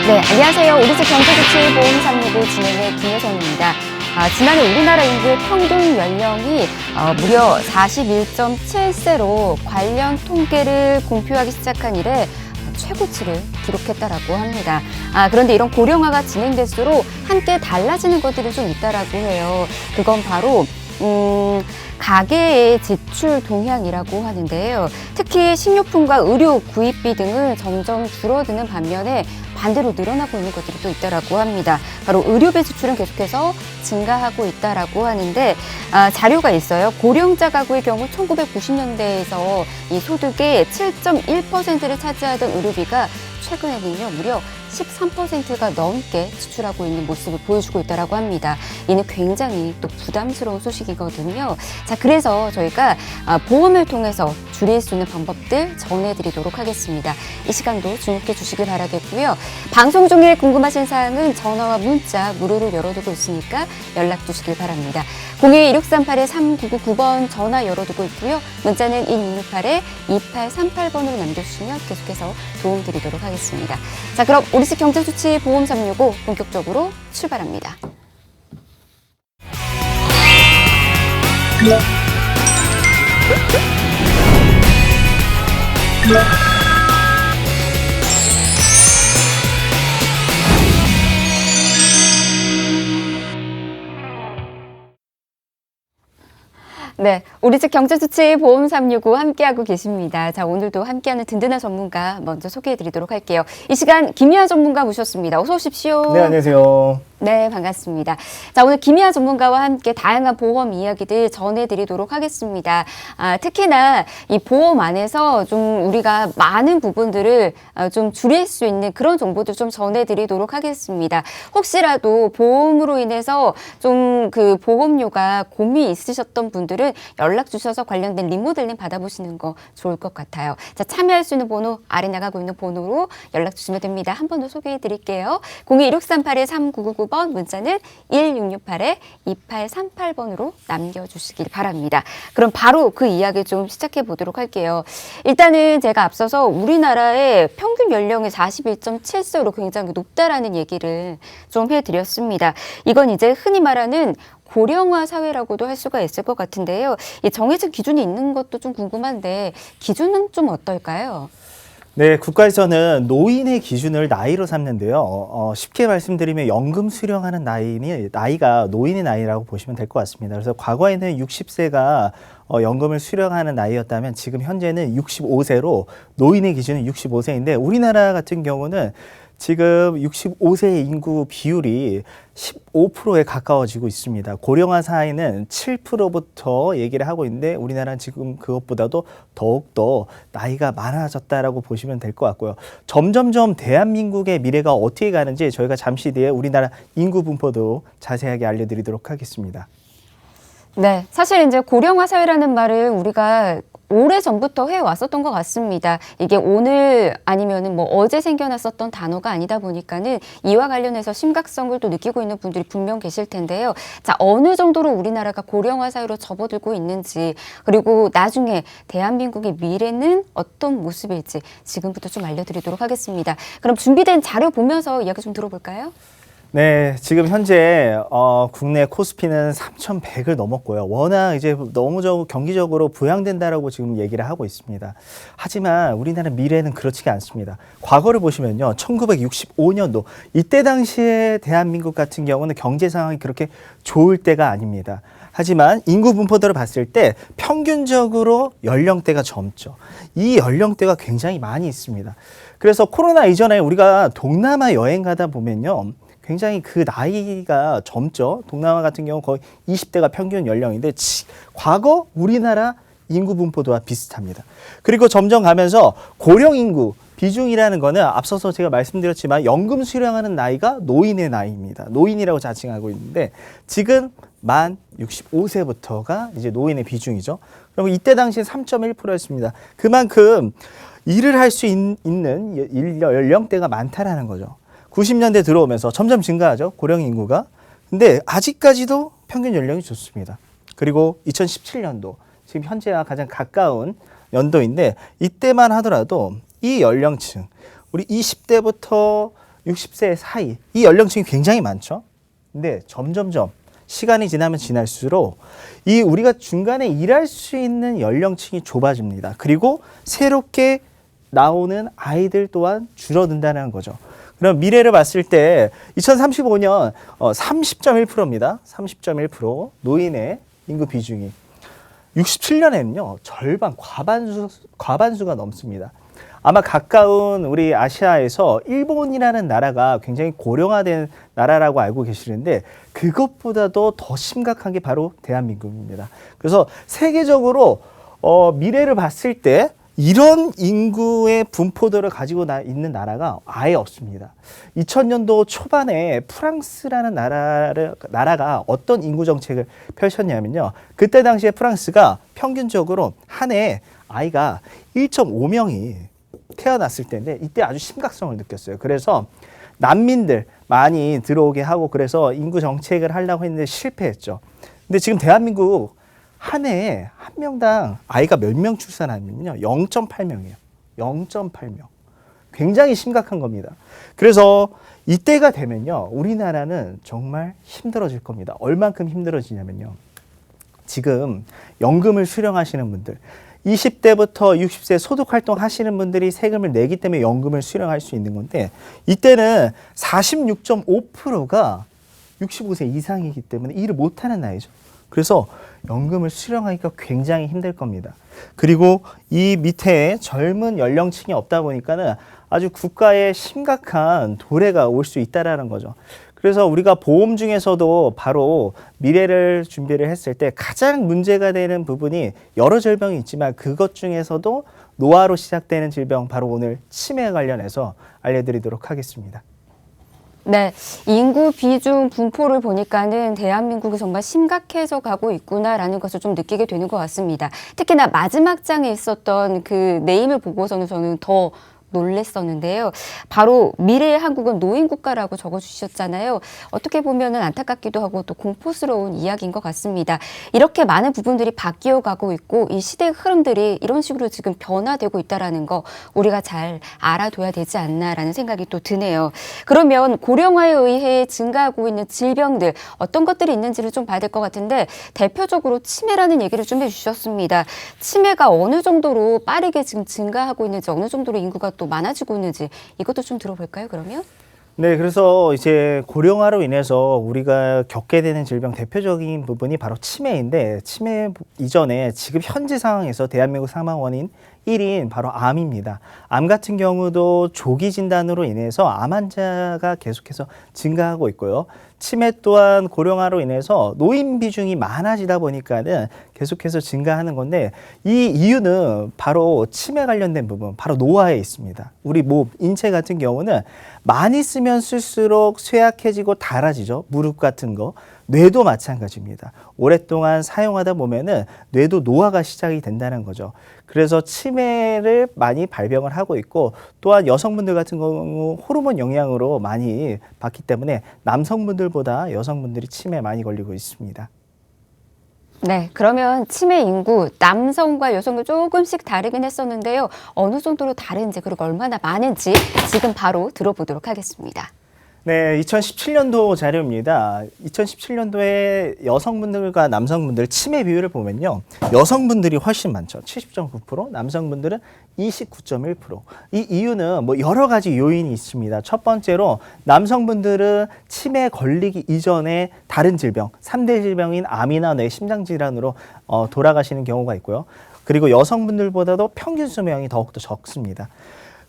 네, 안녕하세요. 우리집 경제주치보험 365 진행의 김효선입니다. 지난해 우리나라 인구의 평균 연령이 무려 41.7세로 관련 통계를 공표하기 시작한 이래 최고치를 기록했다라고 합니다. 그런데 이런 고령화가 진행될수록 함께 달라지는 것들이 좀 있다라고 해요. 그건 바로 가계의 지출 동향이라고 하는데요. 특히 식료품과 의료 구입비 등은 점점 줄어드는 반면에 반대로 늘어나고 있는 것들이 또 있다라고 합니다. 바로 의료비 지출은 계속해서 증가하고 있다라고 하는데 자료가 있어요. 고령자 가구의 경우 1990년대에서 이 소득의 7.1%를 차지하던 의료비가 최근에는요, 무려 13%가 넘게 지출하고 있는 모습을 보여주고 있다고 합니다. 이는 굉장히 또 부담스러운 소식이거든요. 자, 그래서 저희가 보험을 통해서 줄일 수 있는 방법들 전해드리도록 하겠습니다. 이 시간도 주목해 주시길 바라겠고요. 방송 중에 궁금하신 사항은 전화와 문자 무료로 열어두고 있으니까 연락 주시길 바랍니다. 02-1638-3999번 전화 열어두고 있고요. 문자는 1668-2838번으로 남겨주시면 계속해서 도움드리도록 하겠습니다. 자, 그럼 우리집 경제주치보험 365 본격적으로 출발합니다. 네, 우리집 경제주치보험 365 함께하고 계십니다. 자, 오늘도 함께하는 든든한 전문가 먼저 소개해드리도록 할게요. 이 시간 김희아 전문가 모셨습니다. 어서 오십시오. 네, 안녕하세요. 네, 반갑습니다. 자, 오늘 김희아 전문가와 함께 다양한 보험 이야기들 전해드리도록 하겠습니다. 특히나 이 보험 안에서 좀 우리가 많은 부분들을 좀 줄일 수 있는 그런 정보들 좀 전해드리도록 하겠습니다. 혹시라도 보험으로 인해서 좀 그 보험료가 고민이 있으셨던 분들은 연락 주셔서 관련된 리모델링 받아보시는 거 좋을 것 같아요. 자, 참여할 수 있는 번호 아래 나가고 있는 번호로 연락 주시면 됩니다. 한 번 더 소개해 드릴게요. 02-1638-3999번 문자는 1668-2838번으로 남겨주시길 바랍니다. 그럼 바로 그 이야기 좀 시작해 보도록 할게요. 일단은 제가 앞서서 우리나라의 평균 연령이 41.7세로 굉장히 높다라는 얘기를 좀 해드렸습니다. 이건 이제 흔히 말하는 고령화 사회라고도 할 수가 있을 것 같은데요. 이 정해진 기준이 있는 것도 좀 궁금한데 기준은 좀 어떨까요? 네, 국가에서는 노인의 기준을 나이로 삼는데요. 쉽게 말씀드리면 연금 수령하는 나이가 노인의 나이라고 보시면 될 것 같습니다. 그래서 과거에는 60세가 연금을 수령하는 나이였다면 지금 현재는 65세로 노인의 기준은 65세인데 우리나라 같은 경우는 지금 65세 인구 비율이 15%에 가까워지고 있습니다. 고령화 사회는 7%부터 얘기를 하고 있는데 우리나라는 지금 그것보다도 더욱더 나이가 많아졌다라고 보시면 될 것 같고요. 점점점 대한민국의 미래가 어떻게 가는지 저희가 잠시 뒤에 우리나라 인구 분포도 자세하게 알려드리도록 하겠습니다. 네, 사실 이제 고령화 사회라는 말을 우리가 오래전부터 해왔었던 것 같습니다. 이게 오늘 아니면은 뭐 어제 생겨났었던 단어가 아니다 보니까는 이와 관련해서 심각성을 또 느끼고 있는 분들이 분명 계실 텐데요. 자, 어느 정도로 우리나라가 고령화 사회로 접어들고 있는지, 그리고 나중에 대한민국의 미래는 어떤 모습일지 지금부터 좀 알려드리도록 하겠습니다. 그럼 준비된 자료 보면서 이야기 좀 들어볼까요? 네, 지금 현재 국내 코스피는 3,100을 넘었고요. 워낙 이제 너무 경기적으로 부양된다라고 지금 얘기를 하고 있습니다. 하지만 우리나라 미래는 그렇지가 않습니다. 과거를 보시면요, 1965년도 이때 당시에 대한민국 같은 경우는 경제 상황이 그렇게 좋을 때가 아닙니다. 하지만 인구 분포도를 봤을 때 평균적으로 연령대가 젊죠. 이 연령대가 굉장히 많이 있습니다. 그래서 코로나 이전에 우리가 동남아 여행 가다 보면요, 굉장히 그 나이가 젊죠. 동남아 같은 경우 거의 20대가 평균 연령인데 과거 우리나라 인구 분포도와 비슷합니다. 그리고 점점 가면서 고령 인구 비중이라는 거는 앞서서 제가 말씀드렸지만 연금 수령하는 나이가 노인의 나이입니다. 노인이라고 자칭하고 있는데 지금 만 65세부터가 이제 노인의 비중이죠. 그럼 이때 당시에 3.1%였습니다. 그만큼 일을 할 수 있는 연령대가 많다라는 거죠. 90년대 들어오면서 점점 증가하죠. 고령 인구가. 근데 아직까지도 평균 연령이 좋습니다. 그리고 2017년도 지금 현재와 가장 가까운 연도인데 이때만 하더라도 이 연령층 우리 20대부터 60세 사이 이 연령층이 굉장히 많죠. 근데 점점점 시간이 지나면 지날수록 이 우리가 중간에 일할 수 있는 연령층이 좁아집니다. 그리고 새롭게 나오는 아이들 또한 줄어든다는 거죠. 그럼 미래를 봤을 때 2035년 30.1%입니다. 30.1% 노인의 인구 비중이 67년에는요 절반 과반수가 넘습니다. 아마 가까운 우리 아시아에서 일본이라는 나라가 굉장히 고령화된 나라라고 알고 계시는데 그것보다도 더 심각한 게 바로 대한민국입니다. 그래서 세계적으로 미래를 봤을 때 이런 인구의 분포도를 가지고 있는 나라가 아예 없습니다. 2000년도 초반에 프랑스라는 나라가 어떤 인구 정책을 펼쳤냐면요. 그때 당시에 프랑스가 평균적으로 한 해 아이가 1.5명이 태어났을 때인데 이때 아주 심각성을 느꼈어요. 그래서 난민들 많이 들어오게 하고 그래서 인구 정책을 하려고 했는데 실패했죠. 근데 지금 대한민국 한 해에 한 명당 아이가 몇 명 출산하면요. 0.8명이에요. 0.8명. 굉장히 심각한 겁니다. 그래서 이때가 되면요. 우리나라는 정말 힘들어질 겁니다. 얼만큼 힘들어지냐면요. 지금 연금을 수령하시는 분들 20대부터 60세 소득활동 하시는 분들이 세금을 내기 때문에 연금을 수령할 수 있는 건데 이때는 46.5%가 65세 이상이기 때문에 일을 못하는 나이죠. 그래서 연금을 수령하기가 굉장히 힘들 겁니다. 그리고 이 밑에 젊은 연령층이 없다 보니까는 아주 국가에 심각한 도래가 올 수 있다라는 거죠. 그래서 우리가 보험 중에서도 바로 미래를 준비를 했을 때 가장 문제가 되는 부분이 여러 질병이 있지만 그것 중에서도 노화로 시작되는 질병 바로 오늘 치매 관련해서 알려드리도록 하겠습니다. 네, 인구 비중 분포를 보니까는 대한민국이 정말 심각해져 가고 있구나라는 것을 좀 느끼게 되는 것 같습니다. 특히나 마지막 장에 있었던 그 네임을 보고서는 저는 더 놀랬었는데요. 바로 미래의 한국은 노인 국가라고 적어주셨잖아요. 어떻게 보면은 안타깝기도 하고 또 공포스러운 이야기인 것 같습니다. 이렇게 많은 부분들이 바뀌어 가고 있고 이 시대의 흐름들이 이런 식으로 지금 변화되고 있다라는 거 우리가 잘 알아둬야 되지 않나라는 생각이 또 드네요. 그러면 고령화에 의해 증가하고 있는 질병들 어떤 것들이 있는지를 좀 봐야 될 것 같은데 대표적으로 치매라는 얘기를 좀 해주셨습니다. 치매가 어느 정도로 빠르게 지금 증가하고 있는지 어느 정도로 인구가 또 많아지고 있는지 이것도 좀 들어볼까요, 그러면? 네, 그래서 이제 고령화로 인해서 우리가 겪게 되는 질병 대표적인 부분이 바로 치매인데 치매 이전에 지금 현재 상황에서 대한민국 사망 원인 1인 바로 암입니다. 암 같은 경우도 조기 진단으로 인해서 암 환자가 계속해서 증가하고 있고요. 치매 또한 고령화로 인해서 노인 비중이 많아지다 보니까는 계속해서 증가하는 건데 이 이유는 바로 치매 관련된 부분, 바로 노화에 있습니다. 우리 몸, 인체 같은 경우는 많이 쓰면 쓸수록 쇠약해지고 닳아지죠. 무릎 같은 거. 뇌도 마찬가지입니다. 오랫동안 사용하다 보면은 뇌도 노화가 시작이 된다는 거죠. 그래서 치매를 많이 발병을 하고 있고 또한 여성분들 같은 경우 호르몬 영향으로 많이 받기 때문에 남성분들보다 여성분들이 치매에 많이 걸리고 있습니다. 네, 그러면 치매 인구 남성과 여성은 조금씩 다르긴 했었는데요. 어느 정도로 다른지 그리고 얼마나 많은지 지금 바로 들어보도록 하겠습니다. 네, 2017년도 자료입니다. 2017년도에 여성분들과 남성분들 치매 비율을 보면요. 여성분들이 훨씬 많죠. 70.9%, 남성분들은 29.1%. 이 이유는 뭐 여러 가지 요인이 있습니다. 첫 번째로 남성분들은 치매에 걸리기 이전에 다른 질병, 3대 질병인 암이나 뇌 심장질환으로 돌아가시는 경우가 있고요. 그리고 여성분들보다도 평균 수명이 더욱더 적습니다.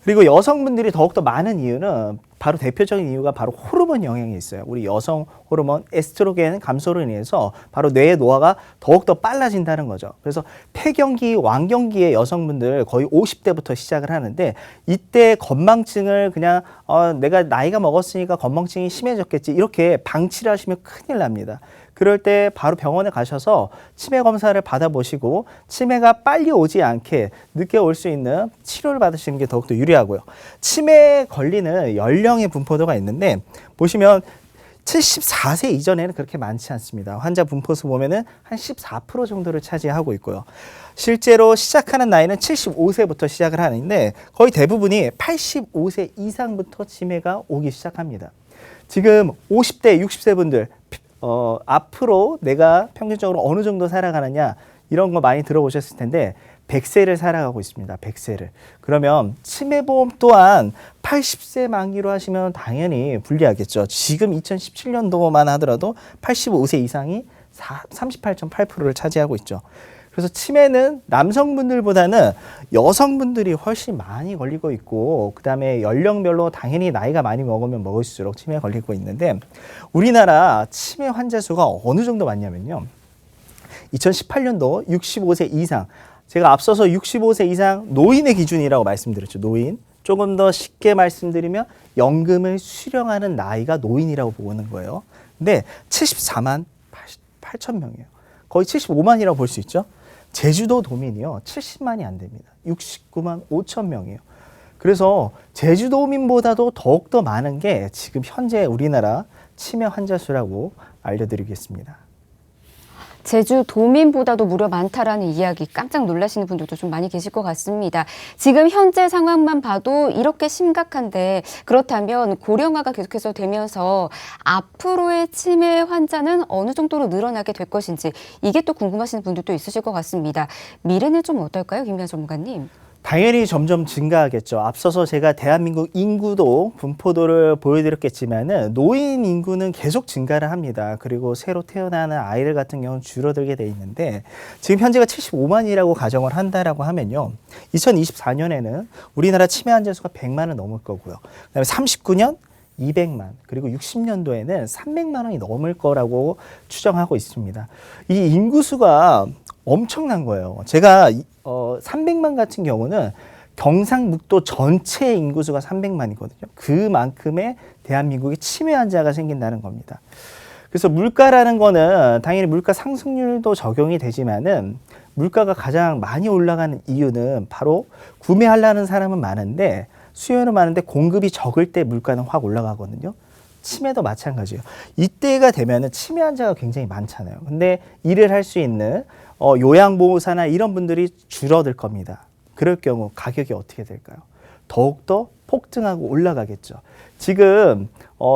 그리고 여성분들이 더욱더 많은 이유는 바로 대표적인 이유가 바로 호르몬 영향이 있어요. 우리 여성 호르몬 에스트로겐 감소로 인해서 바로 뇌의 노화가 더욱더 빨라진다는 거죠. 그래서 폐경기, 완경기의 여성분들 거의 50대부터 시작을 하는데 이때 건망증을 그냥 내가 나이가 먹었으니까 건망증이 심해졌겠지 이렇게 방치를 하시면 큰일 납니다. 그럴 때 바로 병원에 가셔서 치매 검사를 받아보시고 치매가 빨리 오지 않게 늦게 올 수 있는 치료를 받으시는 게 더욱더 유리하고요. 치매에 걸리는 연령의 분포도가 있는데 보시면 74세 이전에는 그렇게 많지 않습니다. 환자 분포수 보면은 한 14% 정도를 차지하고 있고요. 실제로 시작하는 나이는 75세부터 시작을 하는데 거의 대부분이 85세 이상부터 치매가 오기 시작합니다. 지금 50대, 60세 분들 앞으로 내가 평균적으로 어느 정도 살아가느냐 이런 거 많이 들어보셨을 텐데 100세를 살아가고 있습니다. 100세를. 그러면 치매보험 또한 80세 만기로 하시면 당연히 불리하겠죠. 지금 2017년도만 하더라도 85세 이상이 38.8%를 차지하고 있죠. 그래서 치매는 남성분들보다는 여성분들이 훨씬 많이 걸리고 있고 그다음에 연령별로 당연히 나이가 많이 먹으면 먹을수록 치매에 걸리고 있는데 우리나라 치매 환자 수가 어느 정도 많냐면요. 2018년도 65세 이상 제가 앞서서 65세 이상 노인의 기준이라고 말씀드렸죠. 노인. 조금 더 쉽게 말씀드리면 연금을 수령하는 나이가 노인이라고 보는 거예요. 근데 74만 8천 명이에요. 거의 75만이라고 볼 수 있죠. 제주도 도민이요. 70만이 안 됩니다. 69만 5천 명이에요. 그래서 제주도민보다도 더욱더 많은 게 지금 현재 우리나라 치매 환자 수라고 알려드리겠습니다. 제주도민보다도 무려 많다라는 이야기 깜짝 놀라시는 분들도 좀 많이 계실 것 같습니다. 지금 현재 상황만 봐도 이렇게 심각한데 그렇다면 고령화가 계속해서 되면서 앞으로의 치매 환자는 어느 정도로 늘어나게 될 것인지 이게 또 궁금하신 분들도 있으실 것 같습니다. 미래는 좀 어떨까요, 김미아 전문가님? 당연히 점점 증가하겠죠. 앞서서 제가 대한민국 인구도 분포도를 보여드렸겠지만은 노인 인구는 계속 증가를 합니다. 그리고 새로 태어나는 아이들 같은 경우는 줄어들게 돼 있는데 지금 현재가 75만이라고 가정을 한다라고 하면요. 2024년에는 우리나라 치매 환자 수가 100만을 넘을 거고요. 그다음에 39년 200만 그리고 60년도에는 300만 원이 넘을 거라고 추정하고 있습니다. 이 인구수가 엄청난 거예요. 제가 300만 같은 경우는 경상북도 전체 인구수가 300만이거든요. 그만큼의 대한민국에 치매 환자가 생긴다는 겁니다. 그래서 물가라는 거는 당연히 물가 상승률도 적용이 되지만은 물가가 가장 많이 올라가는 이유는 바로 구매하려는 사람은 많은데 수요는 많은데 공급이 적을 때 물가는 확 올라가거든요. 치매도 마찬가지예요. 이때가 되면은 치매 환자가 굉장히 많잖아요. 근데 일을 할 수 있는 요양보호사나 이런 분들이 줄어들 겁니다. 그럴 경우 가격이 어떻게 될까요? 더욱더 폭등하고 올라가겠죠. 지금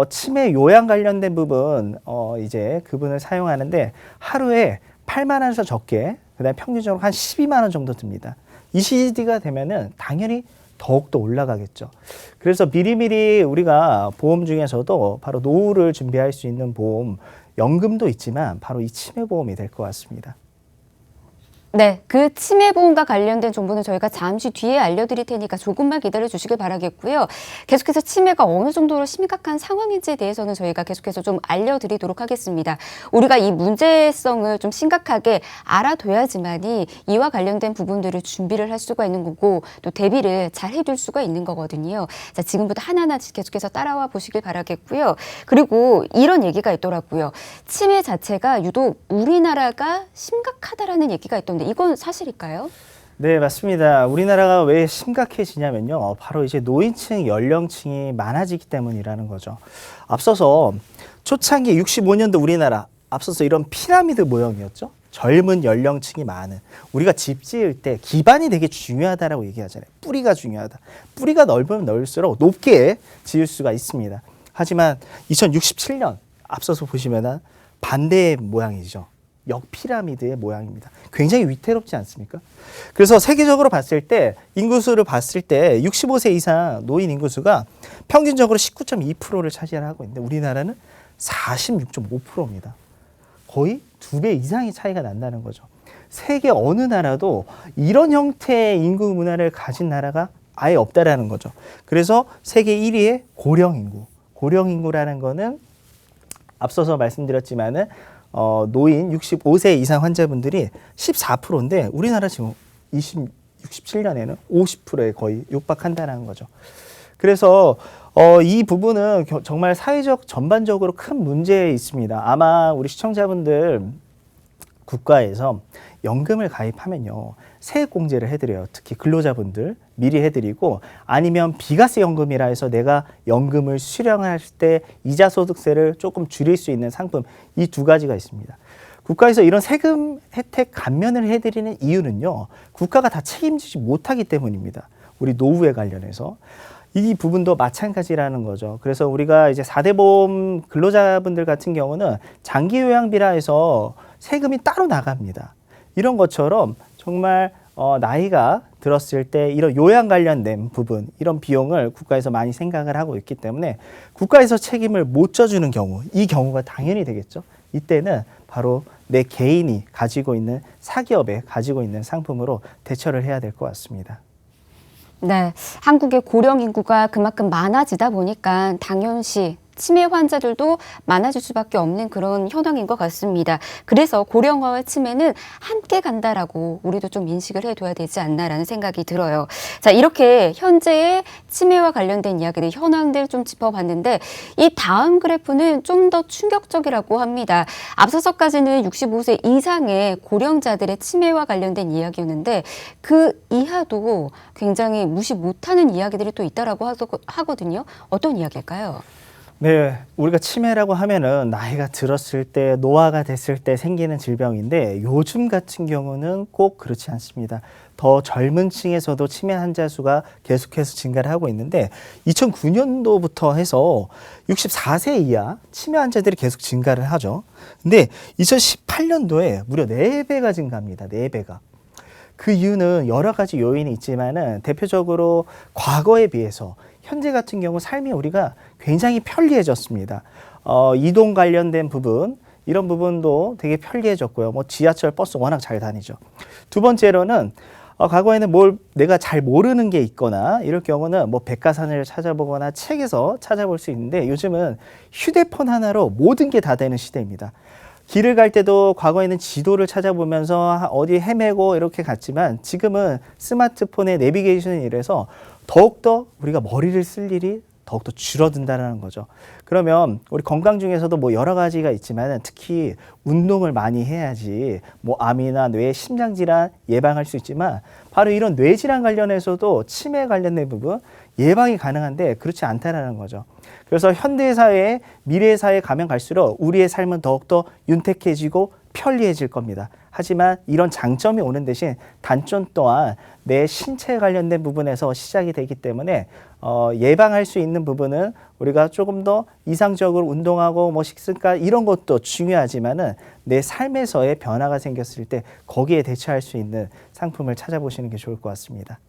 치매 요양 관련된 부분 이제 그분을 사용하는데 하루에 8만 원에서 적게 그다음에 평균적으로 한 12만 원 정도 듭니다. 이 시기가 되면은 당연히 더욱더 올라가겠죠. 그래서 미리미리 우리가 보험 중에서도 바로 노후를 준비할 수 있는 보험, 연금도 있지만 바로 이 치매보험이 될 것 같습니다. 네, 그 치매보험과 관련된 정보는 저희가 잠시 뒤에 알려드릴 테니까 조금만 기다려 주시길 바라겠고요. 계속해서 치매가 어느 정도로 심각한 상황인지에 대해서는 저희가 계속해서 좀 알려드리도록 하겠습니다. 우리가 이 문제성을 좀 심각하게 알아둬야지만이 이와 관련된 부분들을 준비를 할 수가 있는 거고 또 대비를 잘 해둘 수가 있는 거거든요. 자, 지금부터 하나하나 계속해서 따라와 보시길 바라겠고요. 그리고 이런 얘기가 있더라고요. 치매 자체가 유독 우리나라가 심각하다라는 얘기가 있던데 이건 사실일까요? 네, 맞습니다. 우리나라가 왜 심각해지냐면요. 바로 이제 노인층, 연령층이 많아지기 때문이라는 거죠. 앞서서 초창기 65년도 우리나라, 앞서서 이런 피라미드 모형이었죠. 젊은 연령층이 많은. 우리가 집 지을 때 기반이 되게 중요하다라고 얘기하잖아요. 뿌리가 중요하다. 뿌리가 넓으면 넓을수록 높게 지을 수가 있습니다. 하지만 2067년 앞서서 보시면은 반대의 모양이죠. 역피라미드의 모양입니다. 굉장히 위태롭지 않습니까? 그래서 세계적으로 봤을 때 인구수를 봤을 때 65세 이상 노인 인구수가 평균적으로 19.2%를 차지하고 있는데 우리나라는 46.5%입니다. 거의 2배 이상의 차이가 난다는 거죠. 세계 어느 나라도 이런 형태의 인구 문화를 가진 나라가 아예 없다라는 거죠. 그래서 세계 1위의 고령 인구. 고령 인구라는 거는 앞서서 말씀드렸지만은 노인 65세 이상 환자분들이 14%인데 우리나라 지금 67년에는 50%에 거의 육박한다는 거죠. 그래서 이 부분은 정말 사회적 전반적으로 큰 문제에 있습니다. 아마 우리 시청자분들 국가에서 연금을 가입하면요 세액 공제를 해드려요. 특히 근로자분들 미리 해드리고 아니면 비과세 연금이라 해서 내가 연금을 수령할 때 이자 소득세를 조금 줄일 수 있는 상품 이 두 가지가 있습니다. 국가에서 이런 세금 혜택 감면을 해드리는 이유는요. 국가가 다 책임지지 못하기 때문입니다. 우리 노후에 관련해서. 이 부분도 마찬가지라는 거죠. 그래서 우리가 이제 4대 보험 근로자분들 같은 경우는 장기 요양비라 해서 세금이 따로 나갑니다. 이런 것처럼 정말 나이가 들었을 때 이런 요양 관련된 부분, 이런 비용을 국가에서 많이 생각을 하고 있기 때문에 국가에서 책임을 못 져주는 경우, 이 경우가 당연히 되겠죠. 이때는 바로 내 개인이 가지고 있는 사기업에 가지고 있는 상품으로 대처를 해야 될 것 같습니다. 네, 한국의 고령 인구가 그만큼 많아지다 보니까 당연시 치매 환자들도 많아질 수밖에 없는 그런 현황인 것 같습니다. 그래서 고령화와 치매는 함께 간다라고 우리도 좀 인식을 해둬야 되지 않나라는 생각이 들어요. 자, 이렇게 현재의 치매와 관련된 이야기들, 현황들 좀 짚어봤는데 이 다음 그래프는 좀 더 충격적이라고 합니다. 앞서서까지는 65세 이상의 고령자들의 치매와 관련된 이야기였는데 그 이하도 굉장히 무시 못하는 이야기들이 또 있다라고 하거든요. 어떤 이야기일까요? 네, 우리가 치매라고 하면은 나이가 들었을 때, 노화가 됐을 때 생기는 질병인데 요즘 같은 경우는 꼭 그렇지 않습니다. 더 젊은 층에서도 치매 환자 수가 계속해서 증가를 하고 있는데 2009년도부터 해서 64세 이하 치매 환자들이 계속 증가를 하죠. 근데 2018년도에 무려 4배가 증가합니다. 4배가. 그 이유는 여러 가지 요인이 있지만은 대표적으로 과거에 비해서 현재 같은 경우 삶이 우리가 굉장히 편리해졌습니다. 이동 관련된 부분, 이런 부분도 되게 편리해졌고요. 뭐 지하철, 버스 워낙 잘 다니죠. 두 번째로는 과거에는 뭘 내가 잘 모르는 게 있거나 이럴 경우는 뭐 백과사전을 찾아보거나 책에서 찾아볼 수 있는데 요즘은 휴대폰 하나로 모든 게 다 되는 시대입니다. 길을 갈 때도 과거에는 지도를 찾아보면서 어디 헤매고 이렇게 갔지만 지금은 스마트폰의 내비게이션이 이래서 더욱더 우리가 머리를 쓸 일이 더욱더 줄어든다는 거죠. 그러면 우리 건강 중에서도 뭐 여러 가지가 있지만 특히 운동을 많이 해야지 뭐 암이나 뇌, 심장질환 예방할 수 있지만 바로 이런 뇌질환 관련해서도 치매 관련된 부분 예방이 가능한데 그렇지 않다는 거죠. 그래서 현대사회, 미래사회에 가면 갈수록 우리의 삶은 더욱더 윤택해지고 편리해질 겁니다. 하지만 이런 장점이 오는 대신 단점 또한 내 신체 관련된 부분에서 시작이 되기 때문에 예방할 수 있는 부분은 우리가 조금 더 이상적으로 운동하고 뭐 식습관 이런 것도 중요하지만은 내 삶에서의 변화가 생겼을 때 거기에 대처할 수 있는 상품을 찾아보시는 게 좋을 것 같습니다.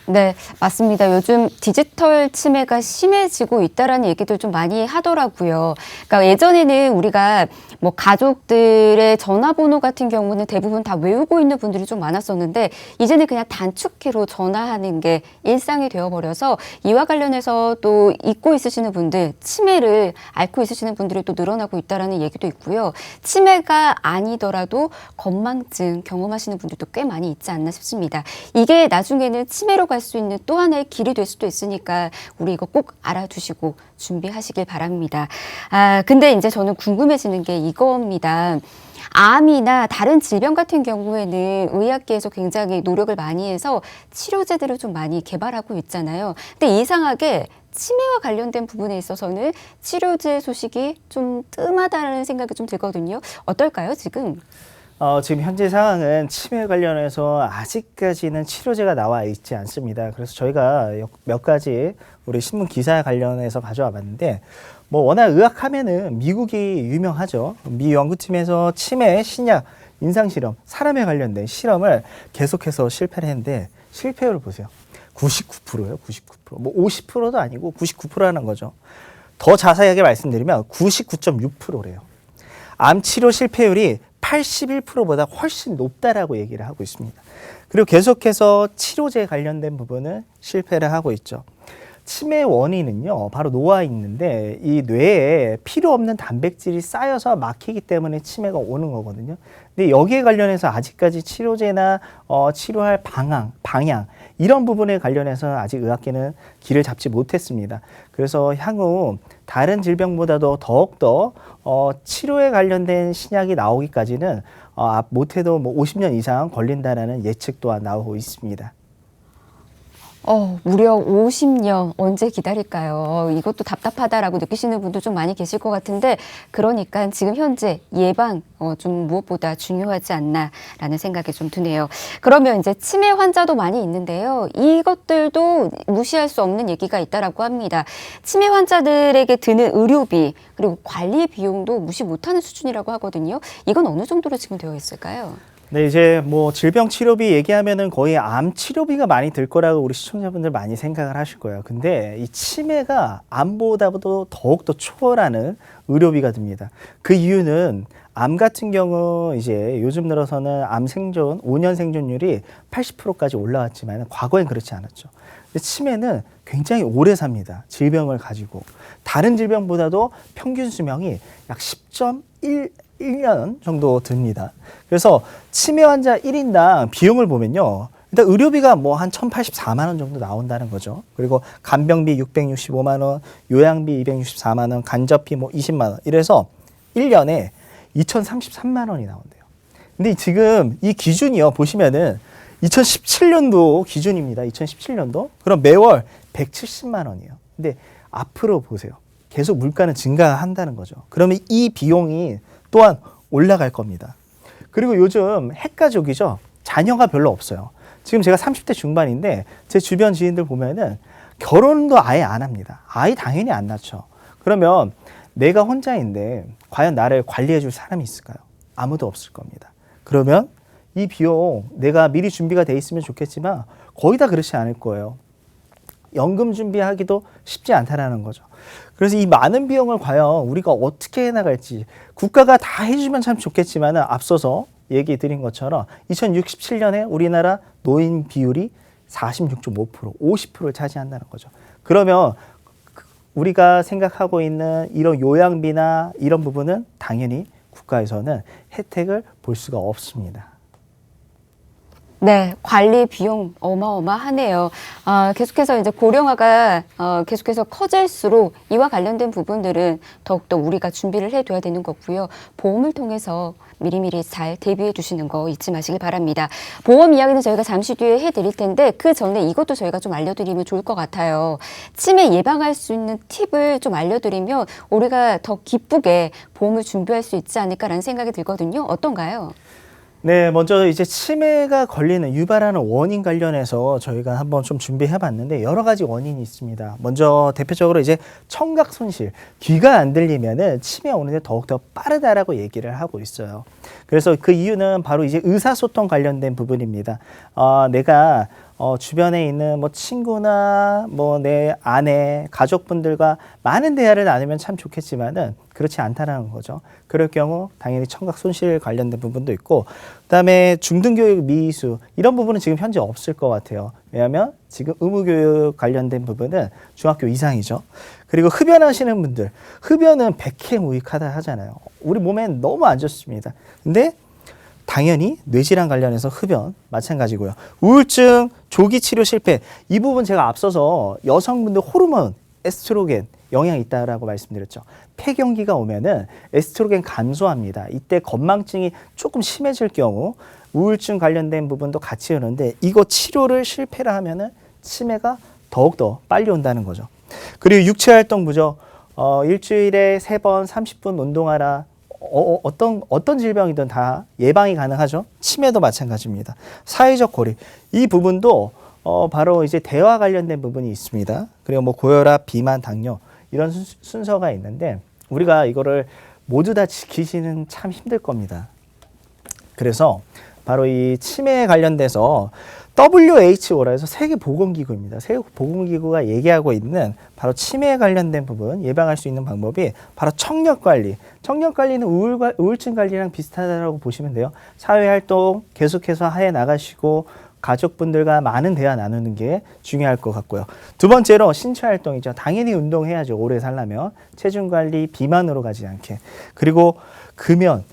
네, 맞습니다. 요즘 디지털 치매가 심해지고 있다라는 얘기들 좀 많이 하더라고요. 그러니까 예전에는 우리가 뭐 가족들의 전화번호 같은 경우는 대부분 다 외우고 있는 분들이 좀 많았었는데 이제는 그냥 단축키로 전화하는 게 일상이 되어버려서 이와 관련해서 또 잊고 있으시는 분들, 치매를 앓고 있으시는 분들이 또 늘어나고 있다라는 얘기도 있고요. 치매가 아니더라도 건망증 경험하시는 분들도 꽤 많이 있지 않나 싶습니다. 이게 나중에는 치매로 갈 수 있는 또 하나의 길이 될 수도 있으니까 우리 이거 꼭 알아두시고 준비하시길 바랍니다. 근데 이제 저는 궁금해지는 게 이겁니다. 암이나 다른 질병 같은 경우에는 의학계에서 굉장히 노력을 많이 해서 치료제들을 좀 많이 개발하고 있잖아요. 근데 이상하게 치매와 관련된 부분에 있어서는 치료제 소식이 좀 뜸하다는 생각이 좀 들거든요. 어떨까요, 지금? 지금 현재 상황은 치매 관련해서 아직까지는 치료제가 나와 있지 않습니다. 그래서 저희가 몇 가지 우리 신문 기사 관련해서 가져와 봤는데 뭐 워낙 의학하면은 미국이 유명하죠. 미 연구팀에서 치매, 신약, 임상실험, 사람에 관련된 실험을 계속해서 실패를 했는데 실패율을 보세요. 99%예요. 99%. 뭐 50%도 아니고 99%라는 거죠. 더 자세하게 말씀드리면 99.6%래요. 암 치료 실패율이 81%보다 훨씬 높다라고 얘기를 하고 있습니다. 그리고 계속해서 치료제 관련된 부분은 실패를 하고 있죠. 치매 원인은요, 바로 노화에 있는데 이 뇌에 필요 없는 단백질이 쌓여서 막히기 때문에 치매가 오는 거거든요. 근데 여기에 관련해서 아직까지 치료제나 치료할 방향 이런 부분에 관련해서 아직 의학계는 길을 잡지 못했습니다. 그래서 향후 다른 질병보다도 더욱더 치료에 관련된 신약이 나오기까지는 못해도 뭐 50년 이상 걸린다라는 예측 또한 나오고 있습니다. 무려 50년 언제 기다릴까요? 이것도 답답하다라고 느끼시는 분도 좀 많이 계실 것 같은데 그러니까 지금 현재 예방 좀 무엇보다 중요하지 않나라는 생각이 좀 드네요. 그러면 이제 치매 환자도 많이 있는데요. 이것들도 무시할 수 없는 얘기가 있다라고 합니다. 치매 환자들에게 드는 의료비 그리고 관리 비용도 무시 못하는 수준이라고 하거든요. 이건 어느 정도로 지금 되어 있을까요? 네, 이제 뭐 질병 치료비 얘기하면은 거의 암 치료비가 많이 들 거라고 우리 시청자분들 많이 생각을 하실 거예요. 근데 이 치매가 암보다도 더욱더 초월하는 의료비가 듭니다. 그 이유는 암 같은 경우 이제 요즘 들어서는 암 생존, 5년 생존율이 80%까지 올라왔지만 과거엔 그렇지 않았죠. 근데 치매는 굉장히 오래 삽니다. 질병을 가지고. 다른 질병보다도 평균 수명이 약 10.1년 정도 듭니다. 그래서 치매 환자 1인당 비용을 보면요. 일단 의료비가 뭐 한 1,084만 원 정도 나온다는 거죠. 그리고 간병비 665만 원, 요양비 264만 원, 간접비 뭐 20만 원. 이래서 1년에 2,033만 원이 나온대요. 근데 지금 이 기준이요. 보시면은 2017년도 기준입니다. 2017년도. 그럼 매월 170만 원이에요. 근데 앞으로 보세요. 계속 물가는 증가한다는 거죠. 그러면 이 비용이 또한 올라갈 겁니다. 그리고 요즘 핵가족이죠. 자녀가 별로 없어요. 지금 제가 30대 중반인데 제 주변 지인들 보면은 결혼도 아예 안 합니다. 아이 당연히 안 낳죠. 그러면 내가 혼자인데 과연 나를 관리해 줄 사람이 있을까요? 아무도 없을 겁니다. 그러면 이 비용 내가 미리 준비가 돼 있으면 좋겠지만 거의 다 그렇지 않을 거예요. 연금 준비하기도 쉽지 않다라는 거죠. 그래서 이 많은 비용을 과연 우리가 어떻게 해나갈지 국가가 다 해주면 참 좋겠지만 앞서서 얘기 드린 것처럼 2067년에 우리나라 노인 비율이 46.5%, 50%를 차지한다는 거죠. 그러면 우리가 생각하고 있는 이런 요양비나 이런 부분은 당연히 국가에서는 혜택을 볼 수가 없습니다. 네, 관리 비용 어마어마하네요. 계속해서 이제 고령화가 계속해서 커질수록 이와 관련된 부분들은 더욱더 우리가 준비를 해둬야 되는 거고요. 보험을 통해서 미리미리 잘 대비해 주시는 거 잊지 마시길 바랍니다. 보험 이야기는 저희가 잠시 뒤에 해드릴 텐데 그 전에 이것도 저희가 좀 알려드리면 좋을 것 같아요. 치매 예방할 수 있는 팁을 좀 알려드리면 우리가 더 기쁘게 보험을 준비할 수 있지 않을까라는 생각이 들거든요. 어떤가요? 네, 먼저 이제 치매가 걸리는 유발하는 원인 관련해서 저희가 한번 좀 준비해 봤는데 여러 가지 원인이 있습니다. 먼저 대표적으로 이제 청각 손실, 귀가 안 들리면은 치매 오는데 더욱더 빠르다라고 얘기를 하고 있어요. 그래서 그 이유는 바로 이제 의사소통 관련된 부분입니다. 내가 주변에 있는 뭐 친구나 뭐 내 아내, 가족분들과 많은 대화를 나누면 참 좋겠지만은 그렇지 않다라는 거죠. 그럴 경우 당연히 청각 손실 관련된 부분도 있고, 그다음에 중등교육 미수 이런 부분은 지금 현재 없을 것 같아요. 왜냐하면 지금 의무교육 관련된 부분은 중학교 이상이죠. 그리고 흡연하시는 분들, 흡연은 백해무익하다 하잖아요. 우리 몸엔 너무 안 좋습니다. 근데 당연히 뇌질환 관련해서 흡연 마찬가지고요. 우울증 조기 치료 실패 이 부분 제가 앞서서 여성분들 호르몬 에스트로겐 영향이 있다라고 말씀드렸죠. 폐경기가 오면은 에스트로겐 감소합니다. 이때 건망증이 조금 심해질 경우 우울증 관련된 부분도 같이 오는데 이거 치료를 실패를 하면은 치매가 더욱더 빨리 온다는 거죠. 그리고 육체활동 부족 일주일에 3번 30분 운동하라. 어떤 질병이든 다 예방이 가능하죠. 치매도 마찬가지입니다. 사회적 고립 이 부분도 바로 이제 대화 관련된 부분이 있습니다. 그리고 뭐 고혈압, 비만, 당뇨 이런 순서가 있는데 우리가 이거를 모두 다 지키시는 참 힘들 겁니다. 그래서 바로 이 치매에 관련돼서 WHO라 해서 세계보건기구입니다. 세계보건기구가 얘기하고 있는 바로 치매에 관련된 부분 예방할 수 있는 방법이 바로 청력관리. 청력관리는 우울증 관리랑 비슷하다고 보시면 돼요. 사회활동 계속해서 해 나가시고 가족분들과 많은 대화 나누는 게 중요할 것 같고요. 두 번째로 신체활동이죠. 당연히 운동해야죠. 오래 살려면. 체중관리, 비만으로 가지 않게. 그리고 금연,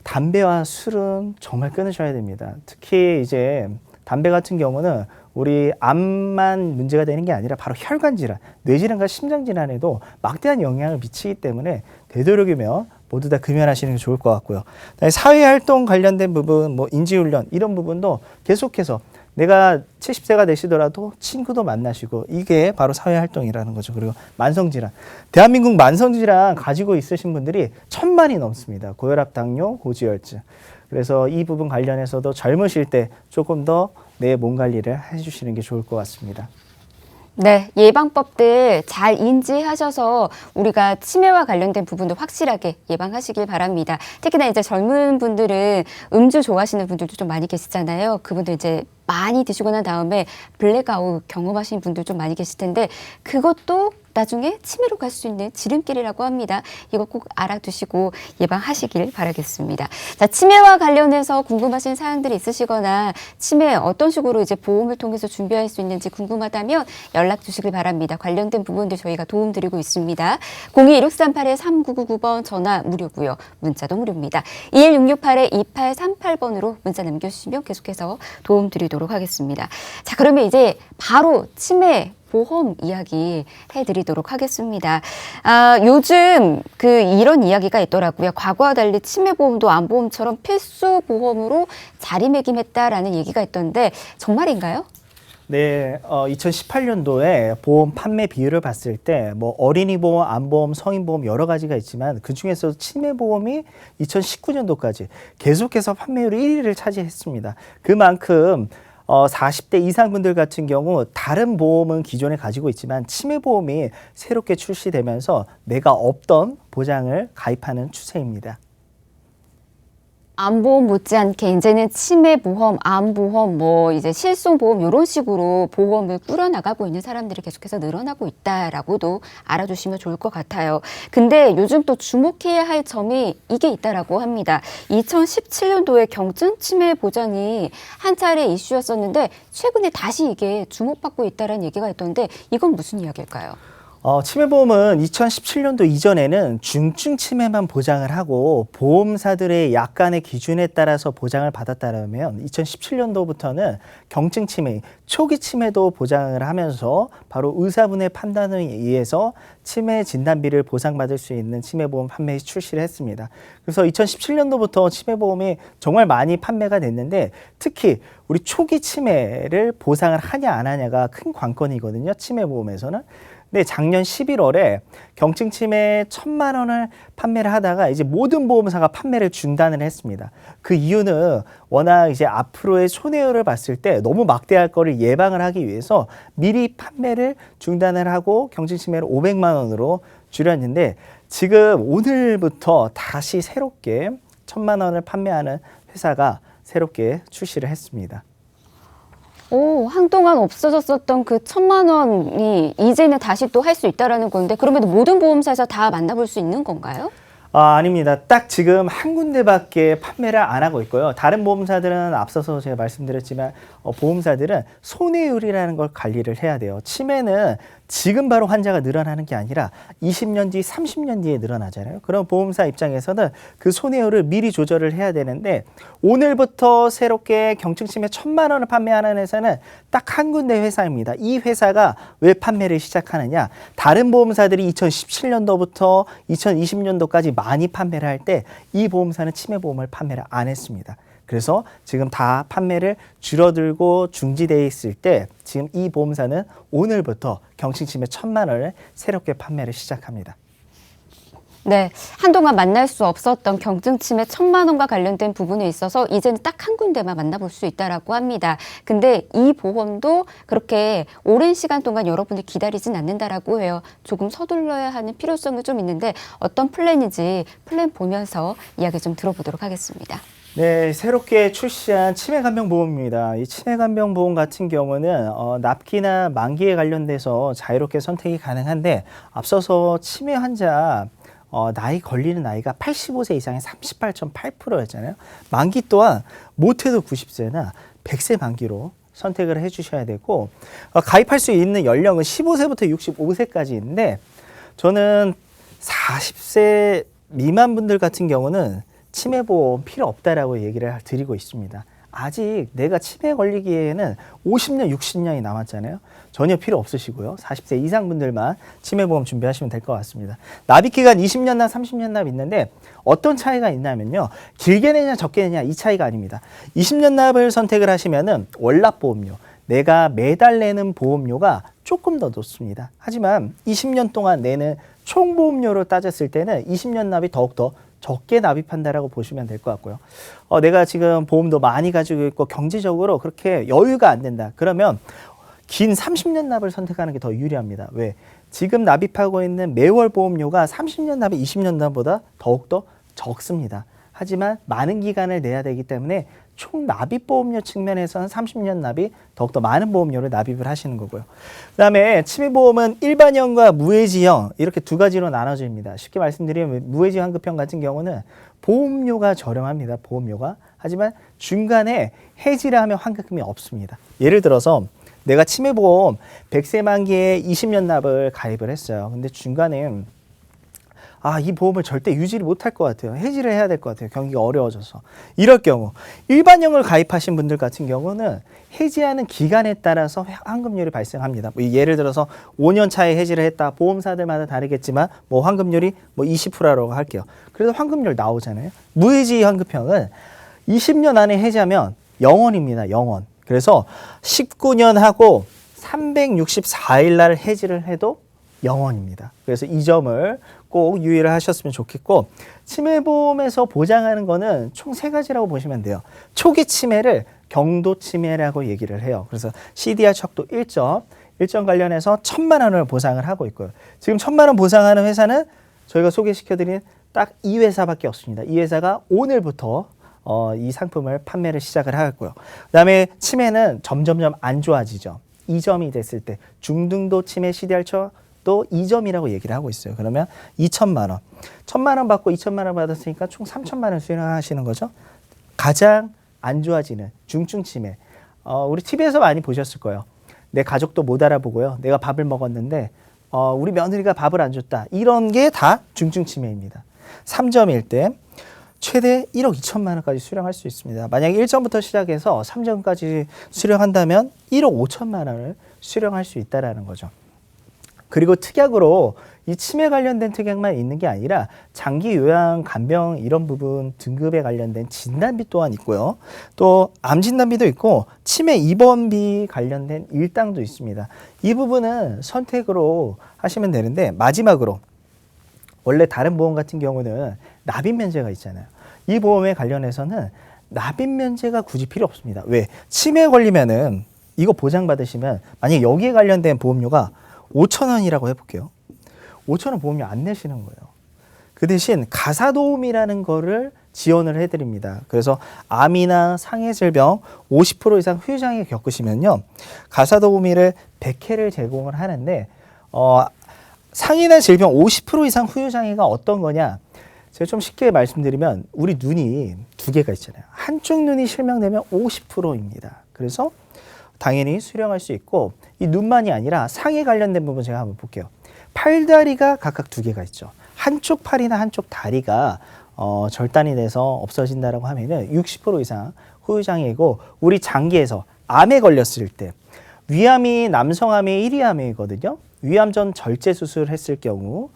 담배와 술은 정말 끊으셔야 됩니다. 특히 이제 담배 같은 경우는 우리 암만 문제가 되는 게 아니라 바로 혈관 질환, 뇌질환과 심장 질환에도 막대한 영향을 미치기 때문에 되도록이면 모두 다 금연하시는 게 좋을 것 같고요. 사회활동 관련된 부분, 뭐 인지훈련 이런 부분도 계속해서 내가 70세가 되시더라도 친구도 만나시고 이게 바로 사회활동이라는 거죠. 그리고 만성질환. 대한민국 만성질환 가지고 있으신 분들이 1,000만이 넘습니다. 고혈압, 당뇨, 고지혈증. 그래서 이 부분 관련해서도 젊으실 때 조금 더 내 몸 관리를 해주시는 게 좋을 것 같습니다. 네, 예방법들 잘 인지하셔서 우리가 치매와 관련된 부분도 확실하게 예방하시길 바랍니다. 특히나 이제 젊은 분들은 음주 좋아하시는 분들도 좀 많이 계시잖아요. 그분들 이제 많이 드시고 난 다음에 블랙아웃 경험하시는 분들 좀 많이 계실 텐데 그것도 나중에 치매로 갈 수 있는 지름길이라고 합니다. 이거 꼭 알아두시고 예방하시길 바라겠습니다. 자, 치매와 관련해서 궁금하신 사항들이 있으시거나 치매 어떤 식으로 이제 보험을 통해서 준비할 수 있는지 궁금하다면 연락 주시길 바랍니다. 관련된 부분들 저희가 도움드리고 있습니다. 02-1638-3999번 전화 무료고요. 문자도 무료입니다. 21668-2838번으로 문자 남겨주시면 계속해서 도움드리도록 하겠습니다. 자, 그러면 이제 바로 치매 보험 이야기 해드리도록 하겠습니다. 요즘 이런 이야기가 있더라고요. 과거와 달리 치매보험도 암보험처럼 필수 보험으로 자리매김했다라는 얘기가 있던데 정말인가요? 네, 2018년도에 보험 판매 비율을 봤을 때 뭐 어린이 보험, 암보험, 성인보험 여러 가지가 있지만 그 중에서 치매보험이 2019년도까지 계속해서 판매율 1위를 차지했습니다. 그만큼 40대 이상 분들 같은 경우 다른 보험은 기존에 가지고 있지만 치매보험이 새롭게 출시되면서 내가 없던 보장을 가입하는 추세입니다. 암보험 못지않게 이제는 치매보험, 암보험, 뭐 이제 실손보험 이런 식으로 보험을 꾸려나가고 있는 사람들이 계속해서 늘어나고 있다라고도 알아두시면 좋을 것 같아요. 근데 요즘 또 주목해야 할 점이 이게 있다라고 합니다. 2017년도에 경증 치매 보장이 한 차례 이슈였었는데 최근에 다시 이게 주목받고 있다라는 얘기가 있던데 이건 무슨 이야기일까요? 치매보험은 2017년도 이전에는 중증 치매만 보장을 하고 보험사들의 약관의 기준에 따라서 보장을 받았다면 2017년도부터는 경증 치매, 초기 치매도 보장을 하면서 바로 의사분의 판단에 의해서 치매 진단비를 보상받을 수 있는 치매보험 판매 출시를 했습니다. 그래서 2017년도부터 치매보험이 정말 많이 판매가 됐는데 특히 우리 초기 치매를 보상을 하냐 안 하냐가 큰 관건이거든요. 치매보험에서는. 네, 작년 11월에 경증 치매 1,000만 원을 판매를 하다가 이제 모든 보험사가 판매를 중단을 했습니다. 그 이유는 워낙 이제 앞으로의 손해율을 봤을 때 너무 막대할 거를 예방을 하기 위해서 미리 판매를 중단을 하고 경증 치매를 500만 원으로 줄였는데 지금 오늘부터 다시 새롭게 1,000만 원을 판매하는 회사가 새롭게 출시를 했습니다. 한동안 없어졌었던 그 1,000만 원이 이제는 다시 또 할 수 있다라는 건데 그러면 모든 보험사에서 다 만나볼 수 있는 건가요? 아닙니다. 딱 지금 한 군데밖에 판매를 안 하고 있고요. 다른 보험사들은 앞서서 제가 말씀드렸지만 보험사들은 손해율이라는 걸 관리를 해야 돼요. 치매는 지금 바로 환자가 늘어나는 게 아니라 20년 뒤, 30년 뒤에 늘어나잖아요. 그럼 보험사 입장에서는 그 손해율을 미리 조절을 해야 되는데 오늘부터 새롭게 경증치매 1,000만 원을 판매하는 회사는 딱 한 군데 회사입니다. 이 회사가 왜 판매를 시작하느냐? 다른 보험사들이 2017년도부터 2020년도까지 많이 판매를 할 때 이 보험사는 치매보험을 판매를 안 했습니다. 그래서 지금 다 판매를 줄어들고 중지되어 있을 때 지금 이 보험사는 오늘부터 경증치매 1,000만 원을 새롭게 판매를 시작합니다. 네, 한동안 만날 수 없었던 경증치매 1,000만 원과 관련된 부분에 있어서 이제는 딱 한 군데만 만나볼 수 있다라고 합니다. 근데 이 보험도 그렇게 오랜 시간 동안 여러분들 기다리진 않는다라고 해요. 조금 서둘러야 하는 필요성이 좀 있는데 어떤 플랜인지 플랜 보면서 이야기 좀 들어보도록 하겠습니다. 네, 새롭게 출시한 치매간병보험입니다. 이 치매간병보험 같은 경우는 납기나 만기에 관련돼서 자유롭게 선택이 가능한데 앞서서 치매 환자 나이 걸리는 나이가 85세 이상의 38.8%였잖아요. 만기 또한 못해도 90세나 100세 만기로 선택을 해주셔야 되고 가입할 수 있는 연령은 15세부터 65세까지 있는데 저는 40세 미만 분들 같은 경우는 치매보험 필요 없다라고 얘기를 드리고 있습니다. 아직 내가 치매에 걸리기에는 50년, 60년이 남았잖아요. 전혀 필요 없으시고요. 40세 이상 분들만 치매보험 준비하시면 될 것 같습니다. 납입기간 20년 납, 30년 납 있는데 어떤 차이가 있냐면요. 길게 내냐 적게 내냐 이 차이가 아닙니다. 20년 납을 선택을 하시면은 월납보험료, 내가 매달 내는 보험료가 조금 더 높습니다. 하지만 20년 동안 내는 총 보험료로 따졌을 때는 20년 납이 더욱더 적게 납입한다라고 보시면 될 것 같고요. 내가 지금 보험도 많이 가지고 있고 경제적으로 그렇게 여유가 안 된다. 그러면 긴 30년 납을 선택하는 게 더 유리합니다. 왜? 지금 납입하고 있는 매월 보험료가 30년 납이 20년 납보다 더욱더 적습니다. 하지만 많은 기간을 내야 되기 때문에 총 납입 보험료 측면에서는 30년 납이 더욱더 많은 보험료를 납입을 하시는 거고요. 그다음에 치매보험은 일반형과 무해지형 이렇게 두 가지로 나눠집니다. 쉽게 말씀드리면 무해지 환급형 같은 경우는 보험료가 저렴합니다. 보험료가. 하지만 중간에 해지를 하면 환급금이 없습니다. 예를 들어서 내가 치매보험 100세 만기에 20년 납을 가입을 했어요. 근데 중간에 이 보험을 절대 유지를 못할 것 같아요. 해지를 해야 될 것 같아요. 경기가 어려워져서. 이럴 경우 일반형을 가입하신 분들 같은 경우는 해지하는 기간에 따라서 환급률이 발생합니다. 예를 들어서 5년 차에 해지를 했다. 보험사들마다 다르겠지만 환급률이 20%라고 할게요. 그래서 환급률 나오잖아요. 무해지 환급형은 20년 안에 해지하면 0원입니다. 0원. 그래서 19년 하고 364일 날 해지를 해도 0원입니다. 그래서 이 점을 꼭 유의를 하셨으면 좋겠고, 치매보험에서 보장하는 거는 총 3가지라고 보시면 돼요. 초기 치매를 경도 치매라고 얘기를 해요. 그래서 CDR 척도 1점 관련해서 1,000만 원을 보상을 하고 있고요. 지금 1,000만 원 보상하는 회사는 저희가 소개시켜드린 딱 이 회사밖에 없습니다. 이 회사가 오늘부터 이 상품을 판매를 시작을 하고요. 그다음에 치매는 점점점 안 좋아지죠. 2점이 됐을 때 중등도 치매 CDR 척도 2점이라고 얘기를 하고 있어요. 그러면 2,000만 원. 1,000만 원 받고 2,000만 원 받았으니까 총 3,000만 원 수령하시는 거죠. 가장 안 좋아지는 중증 치매. 우리 TV에서 많이 보셨을 거예요. 내 가족도 못 알아보고요. 내가 밥을 먹었는데 우리 며느리가 밥을 안 줬다. 이런 게 다 중증 치매입니다. 3점일 때 최대 1억 2천만 원까지 수령할 수 있습니다. 만약에 1점부터 시작해서 3점까지 수령한다면 1억 5천만 원을 수령할 수 있다는 거죠. 그리고 특약으로 이 치매 관련된 특약만 있는 게 아니라 장기 요양, 간병 이런 부분 등급에 관련된 진단비 또한 있고요. 또 암 진단비도 있고 치매 입원비 관련된 일당도 있습니다. 이 부분은 선택으로 하시면 되는데, 마지막으로 원래 다른 보험 같은 경우는 납입 면제가 있잖아요. 이 보험에 관련해서는 납입 면제가 굳이 필요 없습니다. 왜? 치매에 걸리면은 이거 보장받으시면 만약에 여기에 관련된 보험료가 5,000원이라고 해볼게요. 5,000원 보험료 안 내시는 거예요. 그 대신 가사도움이라는 거를 지원을 해드립니다. 그래서 암이나 상해질병 50% 이상 후유장애 겪으시면요, 가사도우미를 100회를 제공을 하는데, 상해나 질병 50% 이상 후유장애가 어떤 거냐? 제가 좀 쉽게 말씀드리면 우리 눈이 두 개가 있잖아요. 한쪽 눈이 실명되면 50%입니다. 그래서 당연히 수령할 수 있고, 이 눈만이 아니라 상해 관련된 부분 제가 한번 볼게요. 팔다리가 각각 두 개가 있죠. 한쪽 팔이나 한쪽 다리가 절단이 돼서 없어진다라고 하면은 60% 이상 후유장애이고, 우리 장기에서 암에 걸렸을 때, 위암이 남성암의 1위 암이거든요. 위암 전 절제 수술했을 경우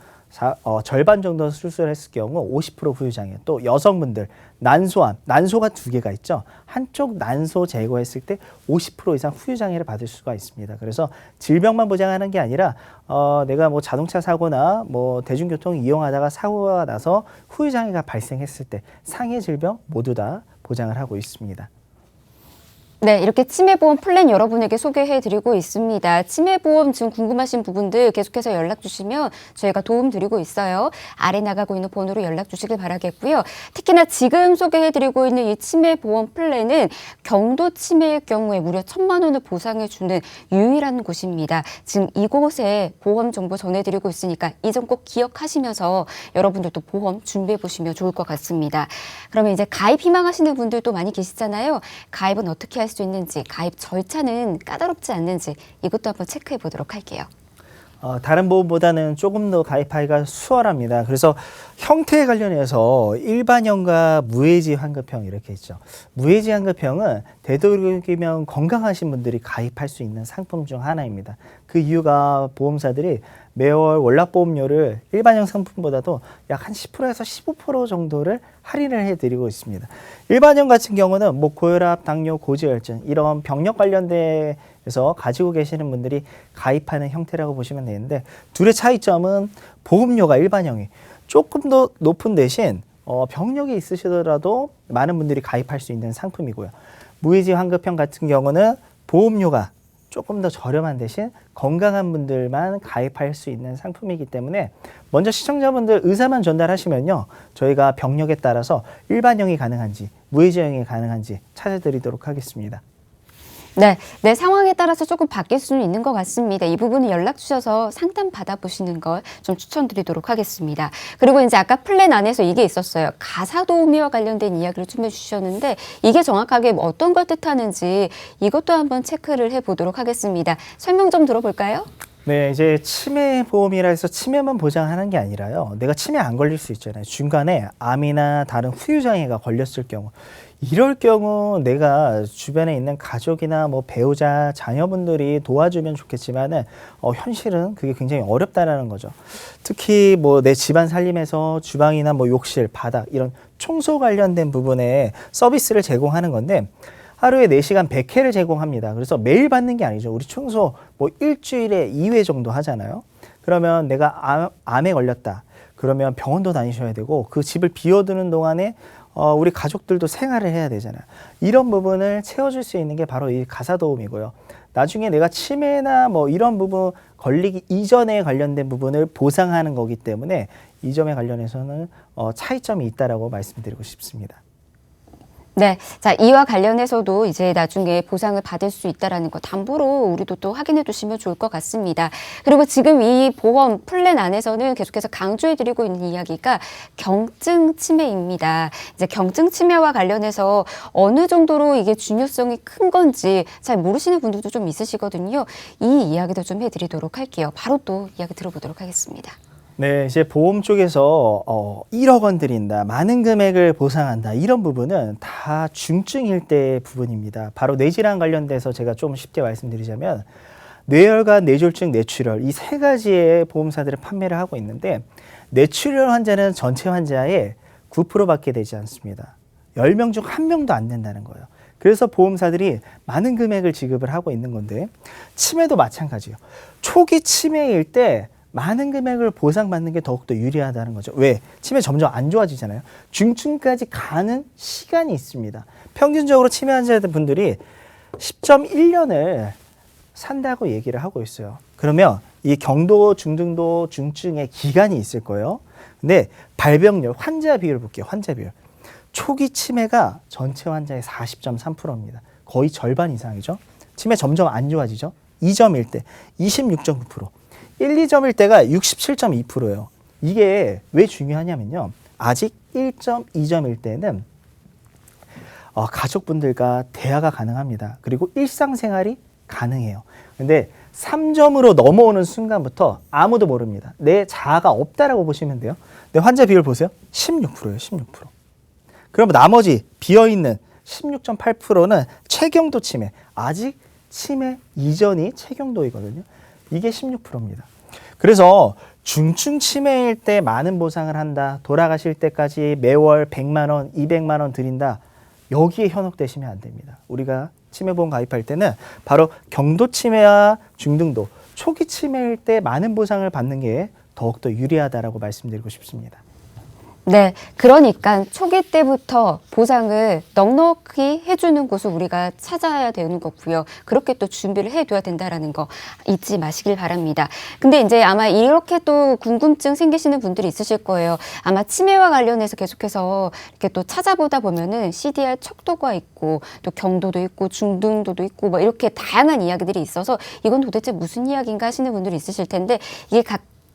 절반 정도 수술했을 경우 50% 후유장애. 또 여성분들 난소암, 난소가 두 개가 있죠. 한쪽 난소 제거했을 때 50% 이상 후유장애를 받을 수가 있습니다. 그래서 질병만 보장하는 게 아니라 내가 자동차 사고나 대중교통 이용하다가 사고가 나서 후유장애가 발생했을 때 상해 질병 모두 다 보장을 하고 있습니다. 네, 이렇게 치매보험 플랜 여러분에게 소개해드리고 있습니다. 치매보험 지금 궁금하신 부분들 계속해서 연락 주시면 저희가 도움 드리고 있어요. 아래 나가고 있는 번호로 연락 주시길 바라겠고요. 특히나 지금 소개해드리고 있는 이 치매보험 플랜은 경도 치매의 경우에 무려 1,000만 원을 보상해주는 유일한 곳입니다. 지금 이곳에 보험 정보 전해드리고 있으니까 이 점 꼭 기억하시면서 여러분들도 보험 준비해보시면 좋을 것 같습니다. 그러면 이제 가입 희망하시는 분들도 많이 계시잖아요. 가입은 어떻게 할 수 있는지, 가입 절차는 까다롭지 않는지 이것도 한번 체크해 보도록 할게요. 다른 보험보다는 조금 더 가입하기가 수월합니다. 그래서 형태에 관련해서 일반형과 무해지 환급형 이렇게 있죠. 무해지 환급형은 되도록이면 건강하신 분들이 가입할 수 있는 상품 중 하나입니다. 그 이유가 보험사들이 매월 월납보험료를 일반형 상품보다도 약 한 10%에서 15% 정도를 할인을 해드리고 있습니다. 일반형 같은 경우는 뭐 고혈압, 당뇨, 고지혈증 이런 병력 관련돼서 가지고 계시는 분들이 가입하는 형태라고 보시면 되는데 둘의 차이점은 보험료가 일반형이 조금 더 높은 대신 병력이 있으시더라도 많은 분들이 가입할 수 있는 상품이고요. 무해지 환급형 같은 경우는 보험료가 조금 더 저렴한 대신 건강한 분들만 가입할 수 있는 상품이기 때문에 먼저 시청자분들 의사만 전달하시면요. 저희가 병력에 따라서 일반형이 가능한지 무해지형이 가능한지 찾아드리도록 하겠습니다. 네, 내 상황에 따라서 조금 바뀔 수는 있는 것 같습니다. 이 부분은 연락 주셔서 상담 받아보시는 걸 좀 추천드리도록 하겠습니다. 그리고 이제 아까 플랜 안에서 이게 있었어요. 가사도우미와 관련된 이야기를 좀 해주셨는데 이게 정확하게 어떤 걸 뜻하는지 이것도 한번 체크를 해보도록 하겠습니다. 설명 좀 들어볼까요? 네, 이제 치매 보험이라 해서 치매만 보장하는 게 아니라요. 내가 치매 안 걸릴 수 있잖아요. 중간에 암이나 다른 후유장애가 걸렸을 경우. 이럴 경우 내가 주변에 있는 가족이나 뭐 배우자, 자녀분들이 도와주면 좋겠지만은 현실은 그게 굉장히 어렵다라는 거죠. 특히 뭐 내 집안 살림에서 주방이나 뭐 욕실, 바닥 이런 청소 관련된 부분에 서비스를 제공하는 건데 하루에 4시간 100회를 제공합니다. 그래서 매일 받는 게 아니죠. 우리 청소 뭐 일주일에 2회 정도 하잖아요. 그러면 내가 암에 걸렸다. 그러면 병원도 다니셔야 되고 그 집을 비워두는 동안에 우리 가족들도 생활을 해야 되잖아요. 이런 부분을 채워줄 수 있는 게 바로 이 가사도움이고요. 나중에 내가 치매나 뭐 이런 부분 걸리기 이전에 관련된 부분을 보상하는 거기 때문에 이 점에 관련해서는 차이점이 있다라고 말씀드리고 싶습니다. 네. 자, 이와 관련해서도 이제 나중에 보상을 받을 수 있다라는 거 담보로 우리도 또 확인해 두시면 좋을 것 같습니다. 그리고 지금 이 보험 플랜 안에서는 계속해서 강조해 드리고 있는 이야기가 경증 치매입니다. 이제 경증 치매와 관련해서 어느 정도로 이게 중요성이 큰 건지 잘 모르시는 분들도 좀 있으시거든요. 이 이야기도 좀 해드리도록 할게요. 바로 또 이야기 들어보도록 하겠습니다. 네, 이제 보험 쪽에서 1억 원 드린다, 많은 금액을 보상한다 이런 부분은 다 중증일 때 부분입니다. 바로 뇌질환 관련돼서 제가 좀 쉽게 말씀드리자면 뇌혈관, 뇌졸중, 뇌출혈 이 세 가지의 보험사들을 판매를 하고 있는데 뇌출혈 환자는 전체 환자의 9%밖에 되지 않습니다. 10명 중 1명도 안 된다는 거예요. 그래서 보험사들이 많은 금액을 지급을 하고 있는 건데 치매도 마찬가지예요. 초기 치매일 때 많은 금액을 보상받는 게 더욱더 유리하다는 거죠. 왜? 치매 점점 안 좋아지잖아요. 중증까지 가는 시간이 있습니다. 평균적으로 치매 환자분들이 10.1년을 산다고 얘기를 하고 있어요. 그러면 이 경도, 중등도, 중증의 기간이 있을 거예요. 근데 발병률, 환자 비율 볼게요. 환자 비율. 초기 치매가 전체 환자의 40.3%입니다. 거의 절반 이상이죠. 치매 점점 안 좋아지죠. 2점일 때 26.9%. 1, 2점일 때가 67.2%예요. 이게 왜 중요하냐면요. 아직 1.2점일 때는 가족분들과 대화가 가능합니다. 그리고 일상생활이 가능해요. 근데 3점으로 넘어오는 순간부터 아무도 모릅니다. 내 자아가 없다라고 보시면 돼요. 내 환자 비율 보세요. 16%예요. 16%. 그럼 나머지 비어있는 16.8%는 최경도 치매. 아직 치매 이전이 최경도이거든요. 이게 16%입니다. 그래서 중증 치매일 때 많은 보상을 한다. 돌아가실 때까지 매월 100만 원, 200만 원 드린다. 여기에 현혹되시면 안 됩니다. 우리가 치매보험 가입할 때는 바로 경도 치매와 중등도, 초기 치매일 때 많은 보상을 받는 게 더욱더 유리하다라고 말씀드리고 싶습니다. 네, 그러니까 초기 때부터 보상을 넉넉히 해주는 곳을 우리가 찾아야 되는 거고요. 그렇게 또 준비를 해둬야 된다라는 거 잊지 마시길 바랍니다. 근데 이제 아마 이렇게 또 궁금증 생기시는 분들이 있으실 거예요. 아마 치매와 관련해서 계속해서 이렇게 또 찾아보다 보면은 CDR 척도가 있고 또 경도도 있고 중등도도 있고 뭐 이렇게 다양한 이야기들이 있어서 이건 도대체 무슨 이야기인가 하시는 분들이 있으실 텐데 이게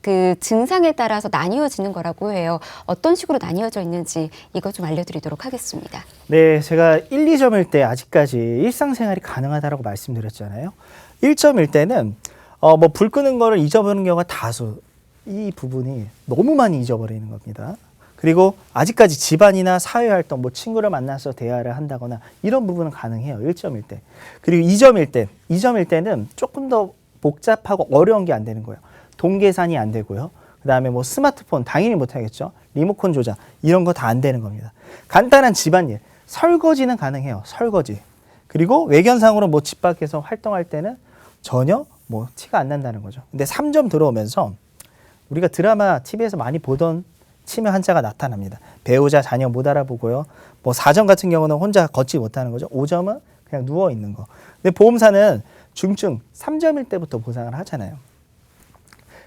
그 증상에 따라서 나뉘어지는 거라고 해요. 어떤 식으로 나뉘어져 있는지 이거 좀 알려드리도록 하겠습니다. 네, 제가 1, 2점일 때 아직까지 일상생활이 가능하다라고 말씀드렸잖아요. 1점일 때는 뭐 불 끄는 거를 잊어버리는 경우가 다수. 이 부분이 너무 많이 잊어버리는 겁니다. 그리고 아직까지 집안이나 사회활동, 뭐 친구를 만나서 대화를 한다거나 이런 부분은 가능해요. 1점일 때. 그리고 2점일 때는 조금 더 복잡하고 어려운 게 안 되는 거예요. 돈 계산이 안 되고요. 그 다음에 뭐 스마트폰 당연히 못하겠죠. 리모컨 조작 이런 거 다 안 되는 겁니다. 간단한 집안일, 설거지는 가능해요. 설거지. 그리고 외견상으로 뭐 집 밖에서 활동할 때는 전혀 뭐 티가 안 난다는 거죠. 근데 3점 들어오면서 우리가 드라마, TV에서 많이 보던 치매 환자가 나타납니다. 배우자, 자녀 못 알아보고요. 뭐 4점 같은 경우는 혼자 걷지 못하는 거죠. 5점은 그냥 누워 있는 거. 근데 보험사는 중증 3점일 때부터 보상을 하잖아요.